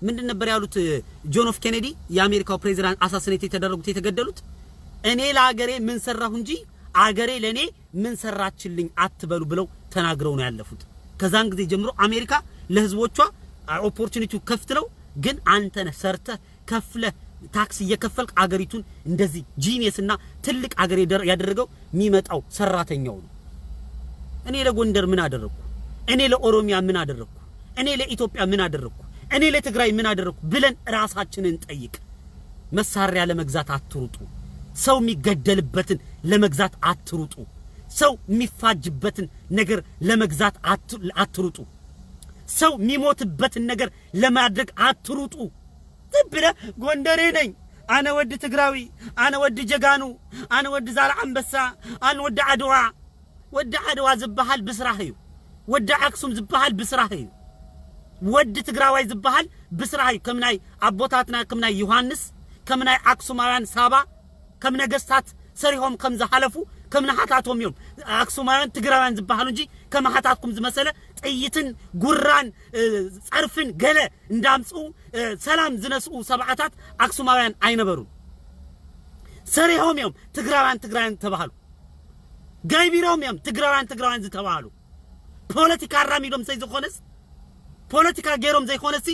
ምንድን ነበር ያሉት ጆን ኤፍ ኬኔዲ የአሜሪካው ፕሬዝዳንት አሳሲኔት የተገደሉት እኔ ለሀገሬ ምን ሰራሁ እንጂ አገሬ ለኔ ምን ሰራችልኝ አትበሉ ብለው ተናግረው ነው ያለፉት ከዛን ጊዜ ጀምሮ አሜሪካ ለህዝቦቿ ኦፖርቹኒቲው ከፍትለው ግን አንተ ነህ ሰርተህ ከፍለህ ታክስ እየከፈልክ አገሪቱን እንደዚህ ጂኒየስና ትልቅ አገሬ ያደረገው የሚመጣው ሰራተኛው ነው እኔ ለጎንደር ምን አደረኩ እኔ ለኦሮሚያ ምን አደረኩ እኔ ለኢትዮጵያ ምን አደረኩ እኔ ለትግራይ ምን አደረኩ ብለን ራሳችንን ጠይቅ መሳሪያ ለመግዛት አትሩጡ ሰው የሚገደልበትን ለመግዛት አትሩጡ ሰው የሚፋጅበትን ነገር ለመግዛት አትሩጡ ሰው የሚሞትበትን ነገር ለማድረግ አትሩጡ ትብለ ጎንደሬ ነኝ አነ ወድ ትግራዊ አነ ወድ ጀጋኑ አነ ወድ ዛራ አንበሳ አነ ወድ አድዋ ዝባሃል ብስራህዩ ወድ አክሱም ዝባሃል ብስራህዩ ወድ ትግራዋይ ዝባሃል ብስራህዩ ከምናይ አቦታትና ከምናይ ዮሐንስ ከምናይ አክሱማውያን ሳባ ከምነገስታት ሰሪሆም ከምዘሐለፉ ከምናሃታቶም ይም አክሱማውያን ትግራዋያን ዝባሃሉ እንጂ ከማሃታትኩም ዝመሰለ ጥይትን ጉራን ጸርፍን ገለ እንዳምጹ ሰላም ዝነስኡ ሰብዓታት አክሱማውያን አይነበሩ ሰሪሆም ይም ትግራዋያን ተባሃሉ ጋይቢሮም ይም ትግራዋያን ዝተባሃሉ ፖለቲካ አራሚዶም ዘይዝኾነስ ፖለቲካ ገይሮም ዘይኾነሲ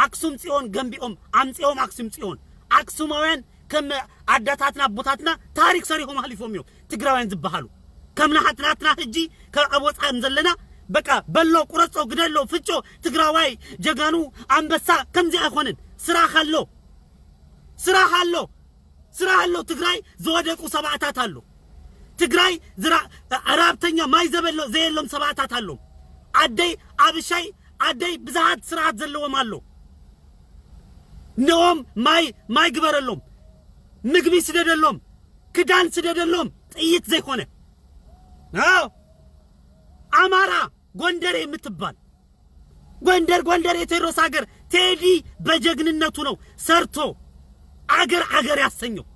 አክሱም ጽዮን ገንቢኦም አምጽኦም አክሱም ጽዮን አክሱማውያን كم عداتنا بوتاتنا تاريخ سريهم حليفهم يوم تقراوين زبحالو كم نحاتنا هجي كأبوت أنزلنا بكا بلو قرصو قدلو فتشو تقراوي جغانو أنبسا كم زي أخوانن سراح اللو تقراي زودكو سبعتات هالو تقراي زرا عرابتنيا ما يزبلو زي اللهم سبعتات هالو عدي عبشي عدي بزهاد سراحات زلو مالو نوم ماي قبر اللهم ምግቢ ስደደሎም ክዳን ስደደሎም ጥይት ዘይኮነ አዎ አማራ ጎንደር የምትባል ጎንደር የቴዎድሮስ ሀገር ቴዲ በጀግንነቱ ነው ሰርቶ አገር ያሰኘው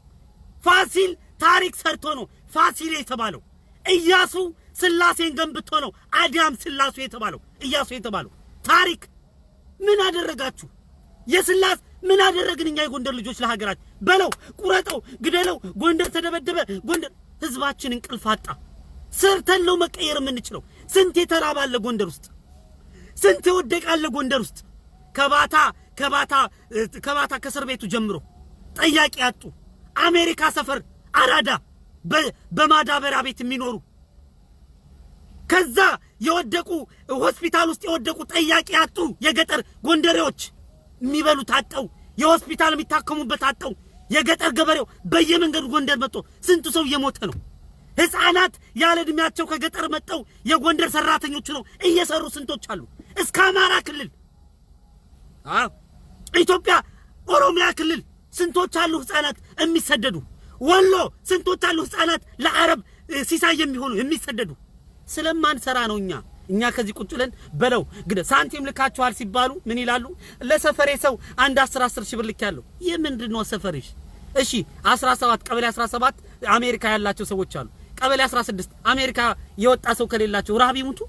ፋሲል ታሪክ ሰርቶ ነው ፋሲል የተባለው ኢያሱ ስላሴን ገንብቶ ነው አዲያም ስላሴ የተባለው ኢያሱ የተባለው ታሪክ ምን አደረጋችሁ የስላስ ምን አደረግን እኛ የጎንደር ልጆች ለሀገራችን በለው ቁረጠው ግደለው ጎንደር ተደበደበ ጎንደር ህዝባችን እንቅልፍ አጣ ሰርተን ነው መቀየር የምንችለው ስንት የተራባለ ጎንደር ውስጥ ስንት ወደቃለ ጎንደር ውስጥ ከባታ ከስር ቤቱ ጀምሮ ጠያቂ ያጡ አሜሪካ ሰፈር አራዳ በማዳበሪያ ቤት የሚኖሩ ከዛ የወደቁ ሆስፒታል ውስጥ የወደቁ ጠያቂ ያጡ የገጠር ጎንደሬዎች የሚበሉ ታጣው የሆስፒታል የሚታከሙበት ታጣው የገጠር ገበሬው በየመንገዱ ጎንደር መጥቶ ስንቱ ሰው እየሞተ ነው ህፃናት ያለ እድሜያቸው ከገጠር መጣው የጎንደር ሰራተኞች ነው እየሰሩ ስንቶች አሉ እስከ አማራ ክልል ኢትዮጵያ ኦሮሚያ ክልል ስንቶች አሉ ህፃናት የሚሰደዱ ወሎ ስንቶች አሉ ህፃናት ለአረብ ሲሳይ የሚሆኑ የሚሰደዱ ስለማን ሰራ ነው እኛ ከዚህ ቁጭ ብለን በለው ግደ ሳንቲም ልካችኋል ሲባሉ ምን ይላሉ ለሰፈሬ ሰው አንድ 10 ሺህ ብር ልካለሁ የምንድነው ሰፈሬሽ እሺ 17 ቀበሌ 17 አሜሪካ ያላቸው ሰዎች አሉ ቀበሌ 16 አሜሪካ የወጣ ሰው ከሌላቸው ረሃብ ይሙቱ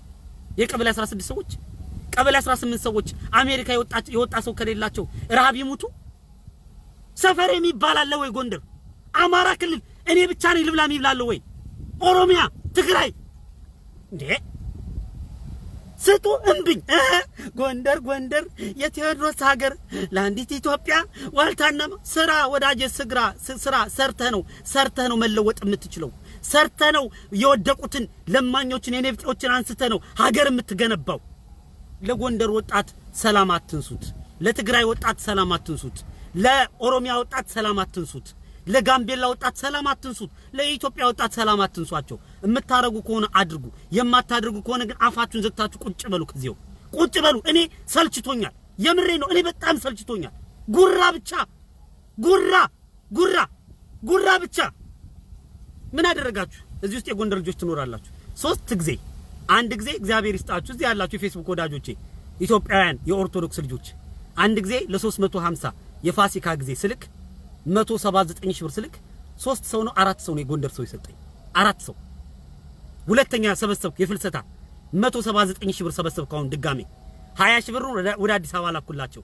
የቀበሌ 16 ሰዎች ቀበሌ 18 ሰዎች አሜሪካ የወጣ ሰው ከሌላቸው ረሃብ ይሙቱ ሰፈሬ የሚባል አለ ወይ ጎንደር አማራ ክልል እኔ ብቻ ነኝ ልብላም ይብላል ወይ ኦሮሚያ ትግራይ እንዴ ስጡ እንብኝ ጎንደር የቴዎድሮስ ሀገር ለአንዲት ኢትዮጵያ ዋልታና ስራ ወዳጀ ስራ ሰርተህ ነው መለወጥ የምትችለው ሰርተህ ነው የወደቁትን ለማኞችን የነፍጦችን አንስተህ ነው ሀገር የምትገነባው ለጎንደር ወጣት ሰላም አትንሱት ለትግራይ ወጣት ሰላም አትንሱት ለኦሮሚያ ወጣት ሰላም አትንሱት ለጋምቤላ ወጣት ሰላም አትንሱት ለኢትዮጵያ ወጣት ሰላም አትንሷቸው እምታረጉ ከሆነ አድርጉ የማታደርጉ ከሆነ ግን አፋችሁን ዘግታችሁ ቁጭ በሉ ከዚያው ቁጭ በሉ እኔ ሰልችቶኛል የምሬ ነው እኔ በጣም ሰልችቶኛል ጉራ ብቻ ምን አደረጋችሁ እዚህ ውስጥ የጎንደር ልጆች ትኖራላችሁ 3 ጊዜ አንድ ጊዜ እግዚአብሔር ይስጣችሁ እዚህ ያላችሁ የፌስቡክ ወዳጆቼ ኢትዮጵያውያን የኦርቶዶክስ ልጆች አንድ ጊዜ ለ350 የፋሲካ ጊዜ ስልክ 179 ሺህ ብር ስልክ 3 ሰው ነው 4 ሰው ነው የጎንደር ሰው ይሰጠኝ 4 ሰው ሁለተኛ ሰበሰብኩ የፍልሰታ 179 ሺህ ብር ሰበሰብኩ አሁን ድጋሜ 20 ሺህ ብር ወደ አዲስ አበባ ላኩላቸው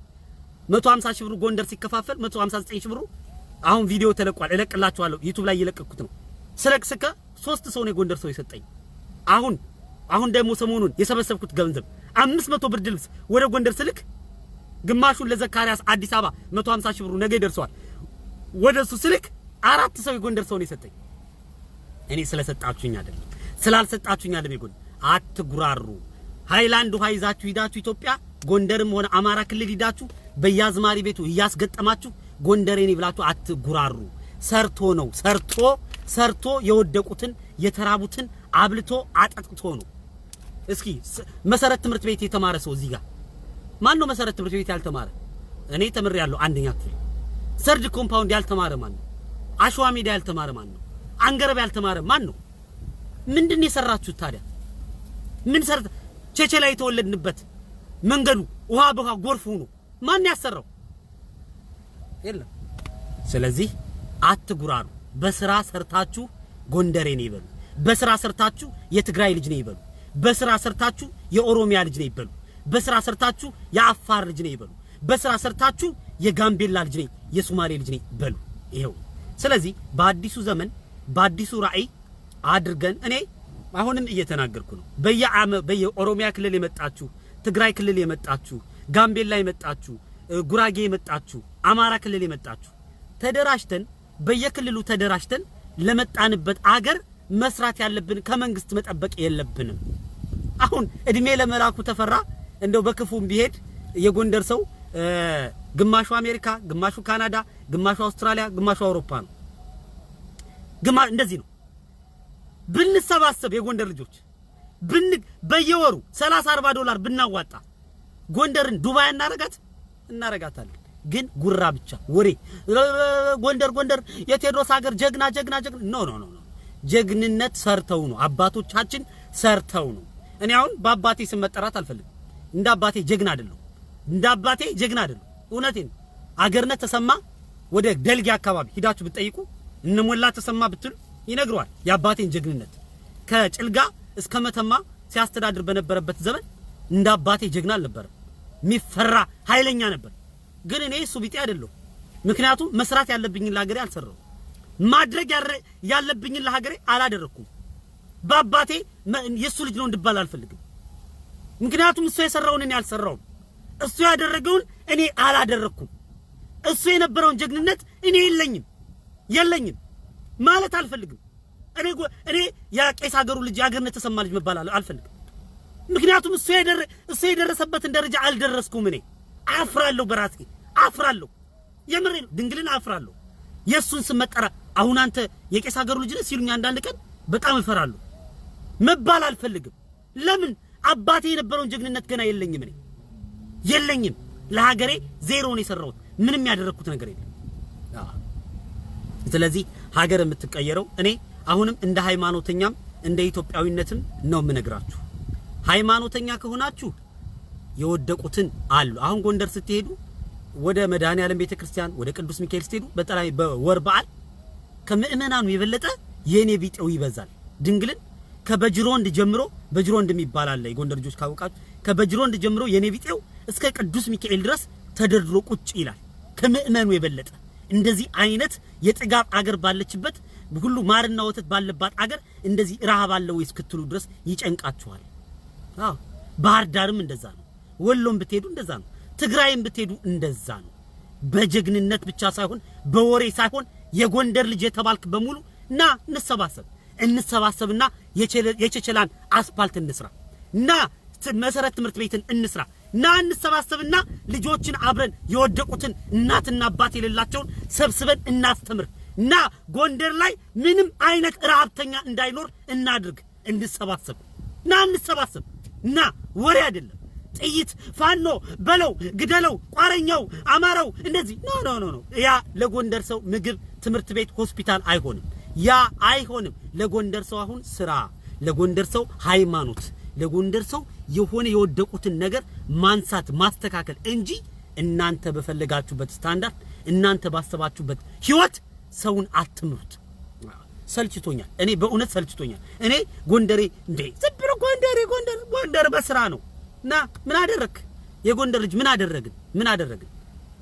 150 ሺህ ብር ጎንደር ሲከፋፈል 159 ሺህ ብር አሁን ቪዲዮ ተለቋል እለቅላችኋለሁ ዩቲዩብ ላይ እየለቀኩት ነው ስለክስከ 3 ሰው ነው የጎንደር ሰው ይሰጠኝ አሁን ደግሞ ሰሞኑን የሰበሰብኩት ገንዘብ 500 ብር ድልስ ወደ ጎንደር ስልክ ግማሹን ለዘካሪያስ አዲስ አበባ 150 ሺህ ብር ነገ ይደርሰዋል ወደሱ ስልክ 4 ሰው የጎንደር ሰው ነው ይሰጠኝ እኔ ስለሰጣችሁኝ አይደለም ስላልሰጣችሁኝ አይደለም ይጎን አትጉራሩ ሃይላንድ ውሃ ይዛችሁ ሂዳችሁ ኢትዮጵያ ጎንደርም ሆነ አማራ ክልል ሂዳችሁ በያዝማሪ ቤቱ እያስገጠማችሁ ጎንደሬኒ ብላችሁ አትጉራሩ። ሰርቶ ነው ሰርቶ የወደቁትን የተራቡትን አብልቶ አጠጥቶ ነው። እስኪ መሰረት ትምህርት ቤት የተማረ ሰው እዚህ ጋር ማን ነው? መሰረት ትምህርት ቤት ያልተማረ? እኔ ተምሬያለሁ አንደኛ ክፍል። ሰርድ ኮምፓውንድ ያልተማረ ማን ነው? አሸዋ ሜዳ ያልተማረ ማን ነው? አንገረብ ያልተማረ ማን ነው? ምንድነው የሰራችሁት ታዲያ? ምን ሰርተ ቸቸ ላይ የተወለድንበት መንገዱ ውሃ በውሃ ጎርፍ ሆኖ ማን ያሰራው? የለም። ስለዚህ አትጉራሩ። በስራ ሰርታችሁ ጎንደሬ ነው ይበሉ። በስራ ሰርታችሁ የትግራይ ልጅ ነው ይበሉ። በስራ ሰርታችሁ የኦሮሚያ ልጅ ነው ይበሉ። በስራ ሰርታችሁ የአፋር ልጅ ነው ይበሉ። በስራ ሰርታችሁ የጋምቤላ ልጅ ነው የሶማሌ ልጅ ነው ይበሉ። ይሄው ስለዚህ በአዲሱ ዘመን በአዲሱ ራዕይ አድርገን እኔ አሁንም እየተናገርኩ ነው። በየኦሮሚያ ክልል የመጣችሁ ትግራይ ክልል የመጣችሁ ጋምቤላ የመጣችሁ ጉራጌ የመጣችሁ አማራ ክልል የመጣችሁ ተደራጅተን በየክልሉ ተደራጅተን ለመጣንበት አገር መስራት ያለብን ከመንግስት መጠበቅ የለብንም። አሁን እድሜ ለመላኩ ተፈራ እንደው በክፉም ቢሄድ የጎንደር ሰው ግማሹ አሜሪካ፣ ግማሹ ካናዳ፣ ግማሹ አውስትራሊያ፣ ግማሹ አውሮፓ ነው። እንደዚህ ነው። ብንሰባሰብ የጎንደር ልጆች በየወሩ 30-40 ዶላር ብናዋጣ ጎንደርን ዱባይ እናረጋታለን። ግን ጉራ ብቻ ወሬ ጎንደር የቴዎድሮስ ሀገር ጀግና ኖ ጀግንነት ሰርተው ነው አባቶቻችን ሰርተው ነው። እኔ አሁን በአባቴ ስም መጠራት አልፈልግም። እንደ አባቴ ጀግና አይደለም። እውነቴን አገርነት ተሰማ ወደ ደልጊ አካባቢ ሂዳችሁ ብትጠይቁ እነሞላ ተሰማ ብትሉ ይነግሯል የአባቴን ጀግንነት። ከጭልጋ እስከ መተማ ሲያስተዳድር በነበረበት ዘመን እንደ አባቴ ጀግና አልነበረ። ሚፈራ ኃይለኛ ነበር። ግን እኔ እሱ ቢጤ አይደለም። ምክንያቱም መስራት ያለብኝን ለሀገሬ አልሰራው፣ ማድረግ ያለብኝን ለሀገሬ አላደረኩም። በአባቴ የሱ ልጅ ነው እንድባል አልፈልግም። ምክንያቱም እሱ የሰራውን እኔ አልሰራውም፣ እሱ ያደረገውን እኔ አላደረኩም። እሱ የነበረውን ጀግንነት እኔ የለኝም ማለት አልፈልግም። እኔ የቄስ ሀገሩ ልጅ የሀገርነት ተሰማ ልጅ መባል አልፈልግም። ምክንያቱም እሱ የደረሰበትን ደረጃ አልደረስኩም። እኔ አፍራለሁ፣ በራሴ አፍራለሁ። የምሬ ነው። ድንግልን አፍራለሁ። የሱን ስም መጠራ አሁን አንተ የቄስ ሀገሩ ልጅ ነህ ሲሉኝ አንዳንድ ቀን በጣም እፈራለሁ። መባል አልፈልግም። ለምን? አባቴ የነበረውን ጀግንነት ገና የለኝም። ለሀገሬ ዜሮ ነው የሰራሁት። ምንም ያደረኩት ነገር የለም። ስለዚህ ሀገር የምትቀየረው እኔ አሁንም እንደ ሃይማኖተኛም እንደ ኢትዮጵያዊነትም ነው የምነግራችሁ። ሃይማኖተኛ ከሆናችሁ የወደቁትን አሉ። አሁን ጎንደር ስትሄዱ ወደ መድኃኔዓለም ቤተክርስቲያን ወደ ቅዱስ ሚካኤል ስትሄዱ በተለይ በወር በዓል ከምእመናኑ የበለጠ የኔ ቢጤው ይበዛል። ድንግልን ከበጅሮንድ ጀምሮ በጅሮንድ የሚባል አለ የጎንደር ልጆች ካወቃችሁ ከበጅሮንድ ጀምሮ የኔ ቢጤው እስከ ቅዱስ ሚካኤል ድረስ ተደርድሮ ቁጭ ይላል ከምእመኑ የበለጠ። እንደዚህ አይነት የጥጋብ አገር ባለችበት ሁሉ ማርና ወተት ባለባት አገር እንደዚህ ረሃብ አለ ወይስ ክትሉ ድረስ ይጨንቃችኋል። ባህር ዳርም እንደዛ ነው። ወሎም ብትሄዱ እንደዛ ነው። ትግራይም ብትሄዱ እንደዛ ነው። በጀግንነት ብቻ ሳይሆን በወሬ ሳይሆን የጎንደር ልጅ የተባልክ በሙሉ ና እንሰባሰብና የቸቸላን አስፋልት እንስራ፣ ና መሰረት ትምህርት ቤትን እንስራ፣ ና እንሰባሰብና ልጆችን አብረን የወደቁትን እናትና አባት የሌላቸውን ሰብስበን እናስተምር፣ ና ጎንደር ላይ ምንም አይነት ረሃብተኛ እንዳይኖር እናድርግ። እንሰባሰብ ና ወሬ አይደለም። ጥይት ፋኖ በለው ግደለው ቋረኛው አማራው እንደዚህ ኖ ያ ለጎንደር ሰው ምግብ ትምህርት ቤት ሆስፒታል አይሆንም። ያ አይሆንም። ለጎንደር ሰው አሁን ስራ፣ ለጎንደር ሰው ሃይማኖት፣ ለጎንደር ሰው የሆነ የወደቁትን ነገር ማንሳት ማስተካከል እንጂ እናንተ በፈለጋችሁበት ስታንዳርድ እናንተ ባሰባችሁበት ህይወት ሰውን አትምሩት። ሰልችቶኛል። እኔ በእውነት ሰልችቶኛል። እኔ ጎንደሬ እንዴ ዝብሮ ጎንደር በስራ ነው። ና ምን አደረክ? የጎንደር ልጅ ምን አደረግን?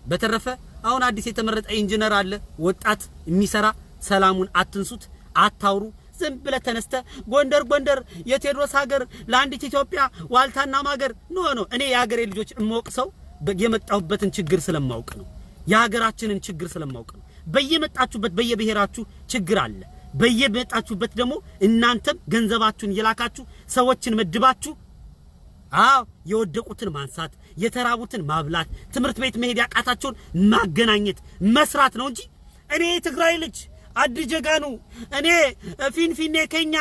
በተረፈ አሁን አዲስ የተመረጠ ኢንጂነር አለ ወጣት የሚሰራ። ሰላሙን አትንሱት፣ አታውሩ። ዝም ብለ ተነስተ ጎንደር የቴዎድሮስ ሀገር ለአንዲት ኢትዮጵያ ዋልታና ማገር ኖ እኔ የሀገሬ ልጆች እሞቅሰው የመጣሁበትን ችግር ስለማውቅ ነው። የሀገራችንን ችግር ስለማውቅ ነው። በየመጣችሁበት በየብሔራችሁ ችግር አለ። በየመጣችሁበት ደግሞ እናንተም ገንዘባችሁን የላካችሁ ሰዎችን መድባችሁ አዎ የወደቁትን ማንሳት የተራቡትን ማብላት ትምርት ቤት መሄድ ያቃታቸውን ማገናኘት መስራት ነው እንጂ እኔ ትግራይ ልጅ አድጀጋኑ እኔ ፊንፊኔ ኬኛ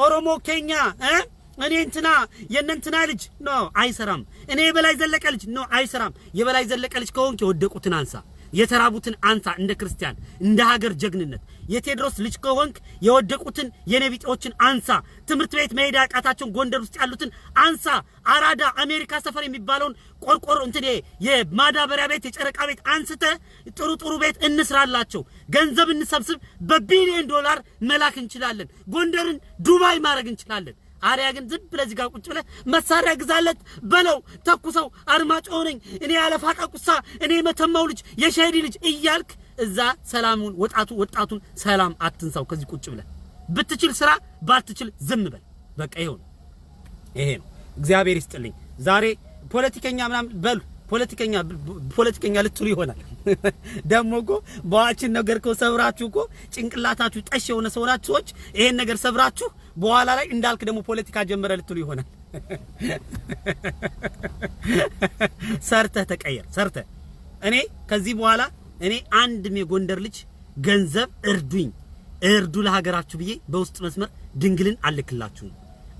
ኦሮሞ ኬኛ እኔ እንትና የነንትና ልጅ ነው አይሰራም እኔ የበላይ ዘለቀ ልጅ ነው አይሰራም የበላይ ዘለቀ ልጅ ከሆንክ የወደቁትን አንሳ የተራቡትን አንሳ እንደ ክርስቲያን እንደ ሀገር ጀግንነት የቴድሮስ ልጅ ከሆንክ የወደቁትን የነቢጤዎችን አንሳ ትምርት ቤት መሄድ ያቃታቸውን ጎንደር ውስጥ ያሉትን አንሳ አራዳ አሜሪካ ሰፈር የሚባለውን ቆርቆሮ እንትን የማዳበሪያ ቤት የጨረቃ ቤት አንስተ ጥሩ ቤት እንስራላቸው ገንዘብ እንሰብስብ በቢሊዮን ዶላር መላክ እንችላለን ጎንደርን ዱባይ ማድረግ እንችላለን አሪያ ግን ዝም ብለ እዚህ ጋር ቁጭ ብለ መሳሪያ ግዛለት በለው ተኩሰው አርማጮ ነኝ እኔ ያለፋጣ ቁሳ እኔ መተማው ልጅ የሸሂድ ልጅ እያልክ እዛ ሰላሙን ወጣቱን ሰላም አትንሳው ከዚህ ቁጭ ብለ ብትችል ስራ ባትችል ዝም በል በቃ ይሄ ነው እግዚአብሔር ይስጥልኝ ዛሬ ፖለቲከኛ ምናምን በሉ ፖለቲከኛ ልትሉ ይሆናል ደሞጎ በዋችን ነገር ሰብራችሁኮ ጭንቅላታችሁ ጠሽ የሆነ ሰውራችሁዎች ይሄን ነገር ሰብራችሁ በኋላ ላይ እንዳልክ ደሞ ፖለቲካ ጀመረ ልትሉ ይሆናል ሰርተ ተቀየር ሰርተ እኔ ከዚህ በኋላ እኔ አንድም የጎንደር ልጅ ገንዘብ እርዱ ለሀገራችሁ ብዬ በውስጥ መስመር ድንግልን አልክላችሁ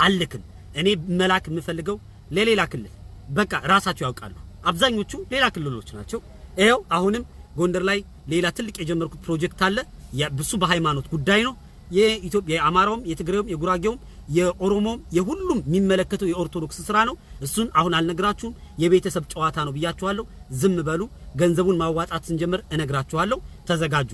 አልክም እኔ መላክ የምፈልገው ለሌላ ክልል በቃ ራሳችሁ ያውቃሉ አብዛኞቹ ሌላ ክልሎች ናቸው ይሄው አሁንም ጎንደር ላይ ሌላ ትልቅ የጀመርኩት ፕሮጀክት አለ ያብሱ በሃይማኖት ጉዳይ ነው የኢትዮጵያ የአማራውም የትግሬውም የጉራጌውም የኦሮሞም የሁሉም የሚመለከተው የኦርቶዶክስ ስራ ነው እሱን አሁን አልነግራችሁም የቤተሰብ ጨዋታ ነው ብያችኋለሁ ዝም በሉ ገንዘቡን ማዋጣት ስንጀምር እነግራችኋለሁ ተዘጋጁ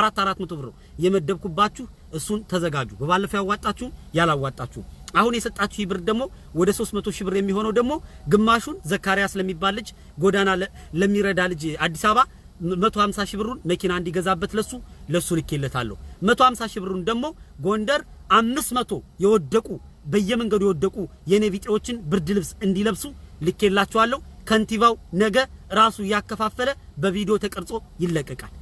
400 ብር የመደብኩባችሁ እሱን ተዘጋጁ በባለፈው ያዋጣችሁ ያላዋጣችሁ አሁን የሰጣችሁ ይብር ደሞ ወደ 300 ሺህ ብር የሚሆነው ደሞ ግማሹን ዘካሪያስ ለሚባል ልጅ ጎዳና ለሚረዳ ልጅ አዲስ አበባ 150 ሺህ ብሩን መኪና እንዲገዛበት ለሱ ልኬለታለሁ 150 ሺህ ብሩን ደሞ ጎንደር 500 የወደቁ በየመንገዱ የወደቁ የነቢጤዎችን ብርድ ልብስ እንዲለብሱ ልኬላችኋለሁ ከንቲባው ነገ ራሱ ያከፋፈለ በቪዲዮ ተቀርጾ ይለቀቃል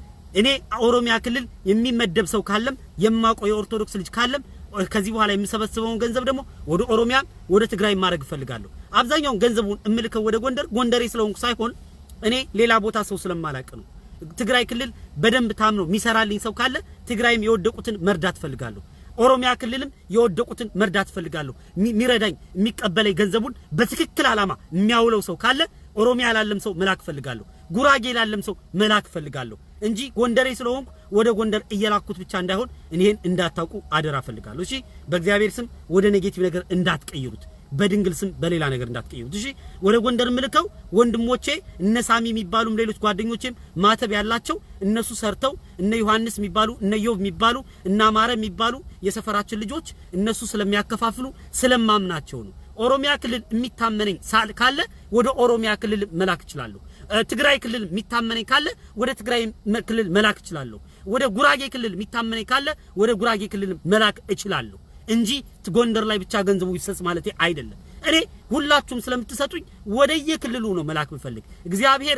እኔ ኦሮሚያ ክልል የሚመደብ ሰው ካለም የማቆ የኦርቶዶክስ ልጅ ካለም ከዚህ በኋላ የሚሰበስበውን ገንዘብ ደግሞ ወደ ኦሮሚያ ወደ ትግራይ ማድረግ ፈልጋለሁ አብዛኛው ገንዘቡን እምልከው ወደ ጎንደሬ ስለሆንኩ ሳይሆን እኔ ሌላ ቦታ ሰው ስለማላቅ ነው ትግራይ ክልል በደንብ ታምኖ ሚሰራልኝ ሰው ካለ ትግራይም የወደቁትን መርዳት ፈልጋለሁ ኦሮሚያ ክልልም የወደቁትን መርዳት ፈልጋለሁ ሚረዳኝ የሚቀበለኝ ገንዘቡን በትክክል አላማ የሚያውለው ሰው ካለ ኦሮሚያ ላለም ሰው መላክ ፈልጋለሁ ጉራጌ ላለም ሰው መላክ ፈልጋለሁ እንጂ ጎንደሬ ስለሆንኩ ወደ ጎንደር እየላኩት ብቻ እንዳይሆን እኔን እንዳታውቁ አደራ ፈልጋለሁ እሺ በእግዚአብሔር ስም ወደ ኔጌቲቭ ነገር እንዳትቀይሩት በድንግል ስም በሌላ ነገር እንዳትቀይሩት እሺ ወደ ጎንደር ምልከው ወንድሞቼ እነ ሳሚ የሚባሉም ሌሎች ጓደኞቼም ማተብ ያላቸው እነሱ ሰርተው እነ ዮሐንስ የሚባሉ እነ ዮብ የሚባሉ እና ማረ የሚባሉ የሰፈራችን ልጆች እነሱ ስለሚያከፋፍሉ ስለማምናቸው ነው ኦሮሚያ ክልል የሚታመነኝ ካለ ወደ ኦሮሚያ ክልል መላክ ይችላል ትግራይ ክልል የሚታመነኝ ካለ ወደ ትግራይ ክልል መላክ ይችላል ወደ ጉራጌ ክልል የሚታመነኝ ካለ ወደ ጉራጌ ክልል መላክ ይችላል እንጂ ጎንደር ላይ ብቻ ገንዘቡ ይሰስ ማለት አይደለም እኔ ሁላችሁም ስለምትሰጡኝ ወደየ ክልሉ ነው መላክ ምፈልግ እግዚአብሔር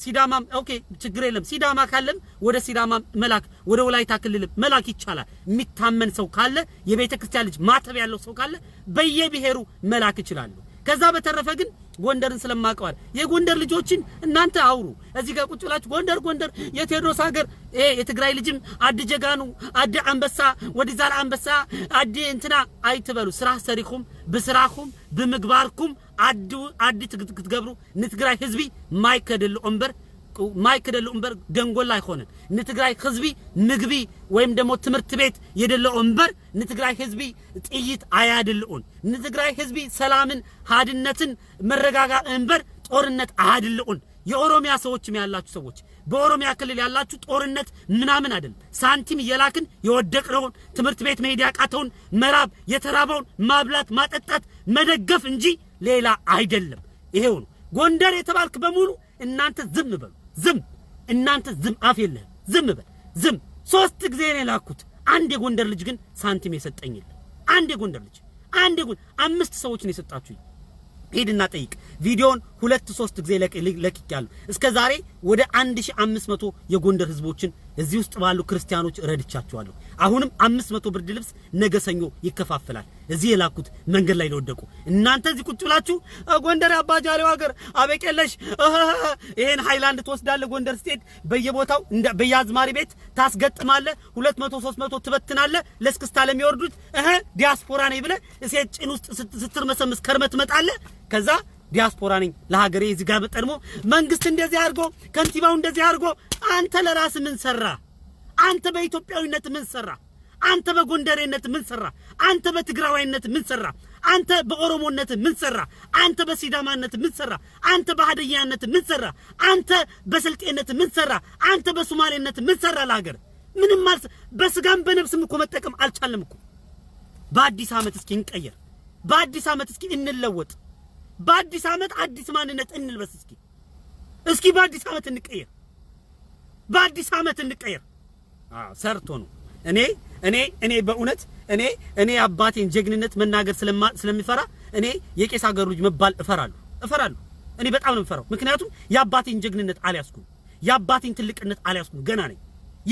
ሲዳማም ኦኬ ችግር የለም ሲዳማ ካለም ወደ ሲዳማ መላክ ወደ ወላይታ ክልል መላክ ይቻላል የሚታመን ሰው ካለ የቤተ ክርስቲያን ልጅ ማተብ ያለው ሰው ካለ በየብሔሩ መላክ ይችላል ከዛ በተረፈ ግን ጎንደርን ስለማቀዋል የጎንደር ልጆችን እናንተ አውሩ እዚህ ጋር ቁጭ ብላችሁ ጎንደር የቴድሮስ ሀገር የትግራይ ልጅም አድጀጋኑ አድ አንበሳ ወዲዛል አንበሳ አድ እንትና አይትበሉ ስራ ሰሪኩም በስራኩም በመግባርኩም አድ ትገብሩ ንትግራይ ህዝቢ ማይከደል ኦምበር ደንጎላ አይሆነን ንትግራይ ህዝቢ ምግቢ ወይም ደሞ ትምርት ቤት የደለው ኦምበር ንትግራይ ህዝቢ ጥይት አያድልኡን ንትግራይ ህዝቢ ሰላምን ሀድነትን መረጋጋ ኦምበር ጦርነት አያድልኡን የኦሮሚያ ሰዎችም ያላችሁ ሰዎች በኦሮሚያ ክልል ያላችሁ ጦርነት ምናምን አይደል ሳንቲም የላክን የወደቅነውን ትምርት ቤት መሄድ ያቃተውን መራብ የተራበውን ማብላት ማጠጣት መደገፍ እንጂ ሌላ አይደለም ይሄው ነው ጎንደር የተባልክ በሙሉ እናንተ ዝም አፍ የለህ ዝም በል ዝም 3 ጊዜ ነው ላኩት አንድ የጎንደር ልጅ ግን ሳንቲም የሰጠኝ አንድ የጎንደር ልጅ 5 ሰዎች ነው የሰጣችሁ ሄድና ጠይቅ ቪዲዮን 2-3 ጊዜ ለቅቄያለሁ እስከ ዛሬ ወደ 1500 የጎንደር ህዝቦችን እዚህ ውስጥ ባሉ ክርስቲያኖች ረድቻቸዋለሁ አሁንም 500 ብርድ ልብስ ነገ ሰኞ ይከፋፈላል እዚህ የላኩት መንገድ ላይ ለወደቁ እናንተ እዚህ ቁጭ ብላችሁ ጎንደር አባጃሌው ሀገር አበቄለሽ ይሄን ሃይላንድ ተወስዳለ ጎንደር ስቴት በየቦታው በያዝማሪ ቤት ታስገጥማለ 200 300 ትበትናለ ለስክስታ ለሚወርዱት ዲያስፖራ ነኝ ብለ እሴት ጭን ውስጥ ስትርመሰምስ ከርመት መጣለ ከዛ ዲያስፖራ ነኝ ለሀገሬ እዚህ ጋር በጠርሞ መንግስት እንደዚህ አድርጎ ከንቲባው እንደዚህ አድርጎ አንተ ለራስ ምን ሰራ አንተ በኢትዮጵያዊነት ምን ሰራ አንተ በጎንደሬነት ምን ሰራ አንተ በትግራዋይነት ምን ሰራ አንተ በኦሮሞነት ምን ሰራ አንተ በሲዳማነት ምን ሰራ አንተ በሃደያነት ምን ሰራ አንተ በስልጤነት ምን ሰራ አንተ በሶማሌነት ምን ሰራ ለሀገር ምንም ማለት በስጋም በነፍስም እኮ መጠቀም አልቻለም እኮ በአዲስ አመት እስኪ እንቀየር በአዲስ አመት እስኪ እንለወጥ በአዲስ አመት አዲስ ማንነት እንልበስ እስኪ በአዲስ አመት እንቀየር በአዲስ አመት እንቀየር ሰርቶ ነው እኔ በእውነት እኔ አባቴን ጀግንነት መናገር ስለሚፈራ እኔ የቄስ ሀገር ልጅ መባል እፈራለሁ እኔ በጣም ነው የምፈራው ምክንያቱም የአባቴን ጀግንነት አልያዝኩም የአባቴን ትልቅነት አልያዝኩም ገና ነኝ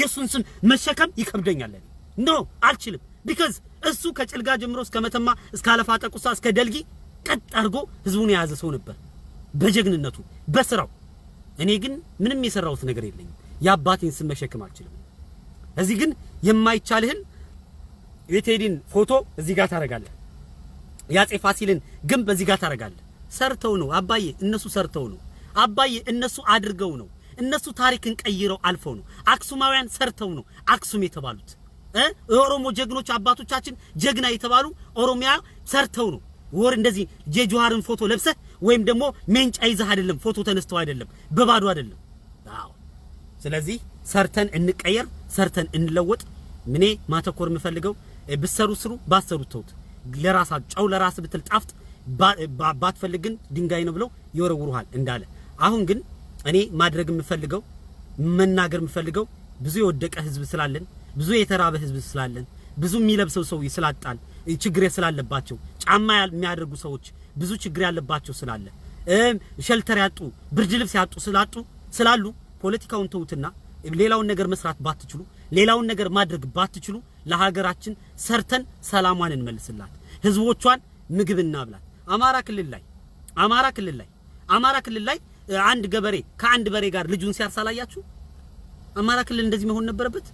የሱን ስም መሸከም ይከብደኛል ኖ አልችልም because እሱ ከጭልጋ ጀምሮ እስከ መተማ እስከ አለፋ ጠቁሳ እስከ ደልጊ ቀጥ አድርጎ ህዝቡን የያዘ ሰው ነበር በጀግንነቱ በስራው እኔ ግን ምንም የሰራውት ነገር የለኝም የአባቴን ስም መሸከም አልችልም እዚህ ግን የማይቻልህን የቴዲን ፎቶ እዚህ ጋር ታረጋለህ ያጼ ፋሲልን ግንብ በዚህ ጋር ታረጋለህ ሰርተው ነው አባዬ እነሱ ሰርተው ነው አባዬ እነሱ አድርገው ነው እነሱ ታሪክን ቀይረው አልፈው ነው አክሱማውያን ሰርተው ነው አክሱም የተባሉት ኦሮሞ ጀግኖች አባቶቻችን ጀግና የተባሉ ኦሮሚያ ሰርተው ነው ወር እንደዚህ ጄጆሃርን ፎቶ ለብሰ ወይም ደግሞ ሜንጫ ይዘህ አይደለም ፎቶ ተነስተው አይደለም በባዶ አይደለም አዎ ስለዚህ ሰርተን እንቀየር ሰርተን እንለወጥ ምኔ ማተኮር የምፈልገው ብሰሩ ስሩ ባሰሩ ተውት ለራሳቸው ለራስ ብትል ጣፍጥ ባትፈልግን ድንጋይ ነው ብለው ይወረውሩሃል እንዳለ አሁን ግን እኔ ማድረግ የምፈልገው መናገር የምፈልገው ብዙ የወደቀ ህዝብ ስላለን ብዙ የተራበ ህዝብ ስላለን ብዙ የሚለብሰው ሰው ይስላጣል ችግር ያስላለባቸው ጫማ የሚያደርጉ ሰዎች ብዙ ችግር ያለባቸው ስላለ ሸልተር ያጡ ብርድ ልብስ ያጡ ስላሉ ፖለቲካውን ተውትና ሌላውን ነገር መስራት ባትችሉ ሌላውን ነገር ማድረግ ባትችሉ ለሀገራችን ሰርተን ሰላሟን እንመልስላት ህዝቦቿን ምግብ እናብላት አማራ ክልል ላይ አንድ ገበሬ ከአንድ በሬ ጋር ልጁን ሲያርሳላያችሁ አማራ ክልል እንደዚህ መሆን ነበረበት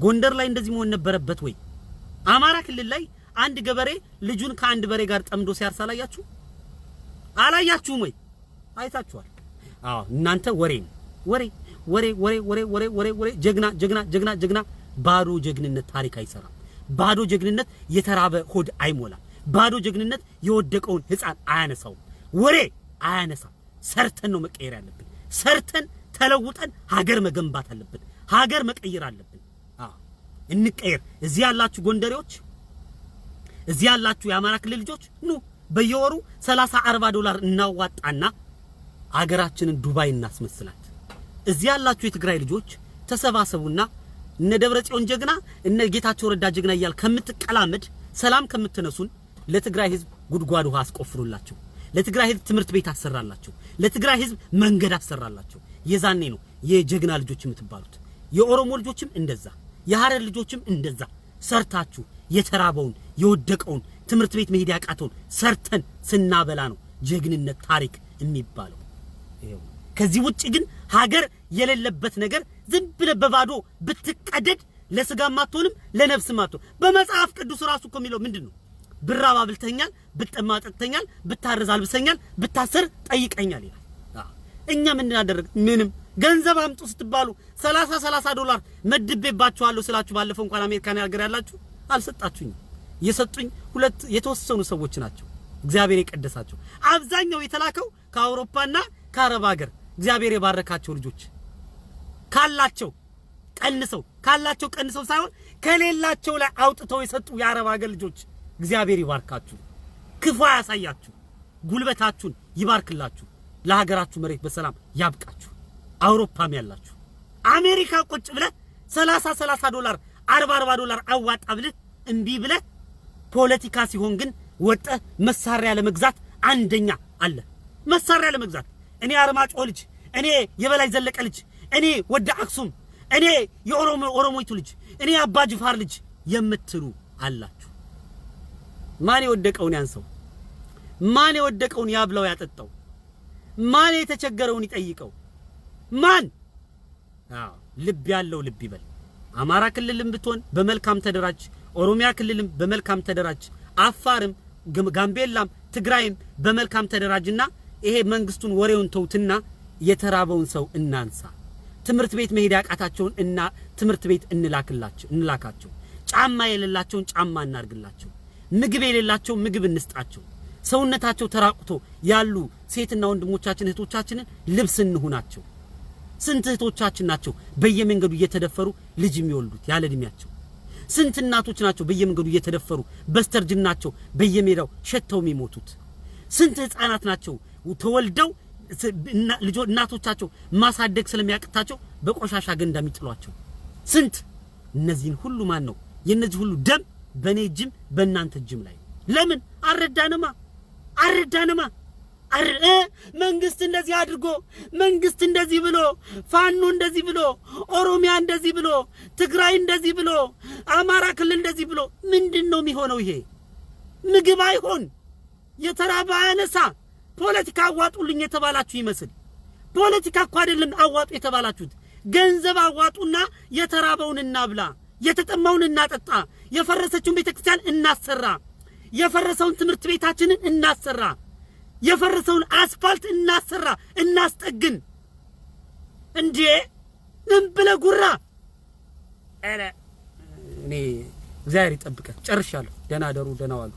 ጎንደር ላይ እንደዚህ መሆን ነበረበት ወይ አማራ ክልል ላይ አንድ ገበሬ ልጁን ከአንድ በሬ ጋር ጠምዶ ሲያርሳላያችሁ አላያችሁም ወይ አይታችኋል አዎ እናንተ ወሬ ጀግና ባዶ ጀግንነት ታሪክ አይሰራም ባዶ ጀግንነት የተራበ ሆድ አይሞላም ባዶ ጀግንነት የወደቀውን ህፃን አያነሳው ወሬ አያነሳ ሰርተን ነው መቀየር ያለብን ሰርተን ተለውጠን ሀገር መገንባት አለብን ሀገር መቀየር አለብን እንቀየር እዚህ ያላችሁ ጎንደሬዎች እዚህ ያላችሁ የአማራ ክልል ልጆች ኑ በየወሩ 30-40 ዶላር እናዋጣና ሀገራችንን ዱባይ እናስመስላት እዚህ ያላችሁ የትግራይ ልጆች ተሰባሰቡና እነ ደብረጽዮን ጀግና እነ ጌታቸው ረዳ ጀግና ይያል ከምትቀላመድ ሰላም ከምትነሱን ለትግራይ ህዝብ ጉድጓድ ውሃ አስቆፍሩላችሁ ለትግራይ ህዝብ ትምርት ቤት አሰራላችሁ ለትግራይ ህዝብ መንገድ አሰራላችሁ የዛኔ ነው የጀግና ልጆች የምትባሉት የኦሮሞ ልጆችም እንደዛ የሐረር ልጆችም እንደዛ ሰርታችሁ የተራበውን የወደቀውን ትምርት ቤት መሄድ ያቃተውን ሰርተን ስናበላ ነው ጀግንነት ታሪክ የሚባለው ከዚህ ውጪ ግን ሀገር የሌለበት ነገር ዝም ብለ በባዶ ብትቀደድ ለስጋም ማጥቶንም ለነፍስም ማጥቶ በመጽሐፍ ቅዱስ ራሱ እኮ የሚለው ምንድነው ብራባ ብልተኛል ብጠማ ጠጥተኛል ብታረዝ አልብሰኛል ብታሰር ጠይቀኛል ይላል እኛ ምን እናደርግ ምንም ገንዘብ አምጡ ስትባሉ 30 ዶላር መድቤባችኋለሁ ስላችሁ ባለፈው እንኳን አሜሪካን ያገር ያላችሁ አልሰጣችሁኝ የሰጡኝ ሁለት የተወሰኑ ሰዎች ናቸው እግዚአብሔር ይቀደሳቸው አብዛኛው የተላከው ከአውሮፓና ከአረብ ሀገር እግዚአብሔር የባረካቸው ልጆች ካላቸው ቀንሰው ሳይሆን ከሌላቸው ላይ አውጥተው የሰጡ የአረብ ሀገር ልጆች እግዚአብሔር ይባርካችሁ ክፉ ያሳያችሁ ጉልበታችሁን ይባርክላችሁ ለሀገራችሁ መሬት በሰላም ያብቃችሁ አውሮፓም ያላችሁ አሜሪካ ቁጭ ብለ 30 ዶላር 40 ዶላር አዋጣ ብለ እንቢ ብለ ፖለቲካ ሲሆን ግን ወጣ መሳሪያ ለመግዛት አንደኛ አለ መሳሪያ ለመግዛት እኔ አርማጭሆ ልጅ እኔ የበላይ ዘለቀ ልጅ እኔ ወደ አክሱም እኔ የኦሮሞይቱ ልጅ እኔ አባ ጅፋር ልጅ የምትሉ አላችሁ። ማን የወደቀውን ያንሰው? ማን የወደቀውን ያብላው ያጠጣው? ማን የተቸገረውን ይጠይቀው? ማን? አዎ ልብ ያለው ልብ ይበል። አማራ ክልልም ብትሆን በመልካም ተደራጅ፣ ኦሮሚያ ክልልም በመልካም ተደራጅ፣ አፋርም ጋምቤላም ትግራይም በመልካም ተደራጅና ይሄ መንግስቱን ወሬውን ተውትና የተራበውን ሰው እናንሳ። ትምርት ቤት መሄድ ያቃታቸውን እና ትምርት ቤት እንላካቸው። ጫማ የሌላቸውን ጫማ እናርግላቸው። ምግብ የሌላቸው ምግብ እንስጣቸው። ሰውነታቸው ተራቁቶ ያሉ ሴትና ወንድሞቻችን እህቶቻችንን ልብስ እንሁናቸው። ስንት እህቶቻችን ናቸው በየመንገዱ እየተደፈሩ ልጅ የሚወልዱት ያለ እድሜያቸው? ስንት እናቶች ናቸው በየመንገዱ እየተደፈሩ በስተርጅናቸው በየሜዳው ሸተው የሚሞቱት? ስንት ህፃናት ናቸው ተወልደው እናቶቻቸው ማሳደግ ስለሚያቅታቸው በቆሻሻ ገንዳ የሚጥሏቸው? ስንት? እነዚህን ሁሉ ማን ነው? የነዚህ ሁሉ ደም በኔ እጅም በእናንተ እጅም ላይ ለምን አረዳንማ? መንግስት እንደዚህ አድርጎ መንግስት እንደዚህ ብሎ ፋኖ እንደዚህ ብሎ ኦሮሚያ እንደዚህ ብሎ ትግራይ እንደዚህ ብሎ አማራ ክልል እንደዚህ ብሎ ምንድነው የሚሆነው? ይሄ ምግብ አይሆን የተራበ አነሳ ፖለቲካ አዋጡልኝ የተባላችሁ ይመስል ፖለቲካ እኮ አይደለም አዋጡ የተባላችሁት። ገንዘብ አዋጡና የተራበውን እናብላ፣ የተጠማውን እናጠጣ፣ የፈረሰችውን ቤተክርስቲያን እናሰራ፣ የፈረሰውን ትምህርት ቤታችንን እናሰራ፣ የፈረሰውን አስፋልት እናሰራ፣ እናስጠግን። እንዴ ምን ብለ ጉራ እኔ እግዚአብሔር ይጠብቀን። ጨርሻለሁ። ደህና ደሩ፣ ደህና ዋሉ።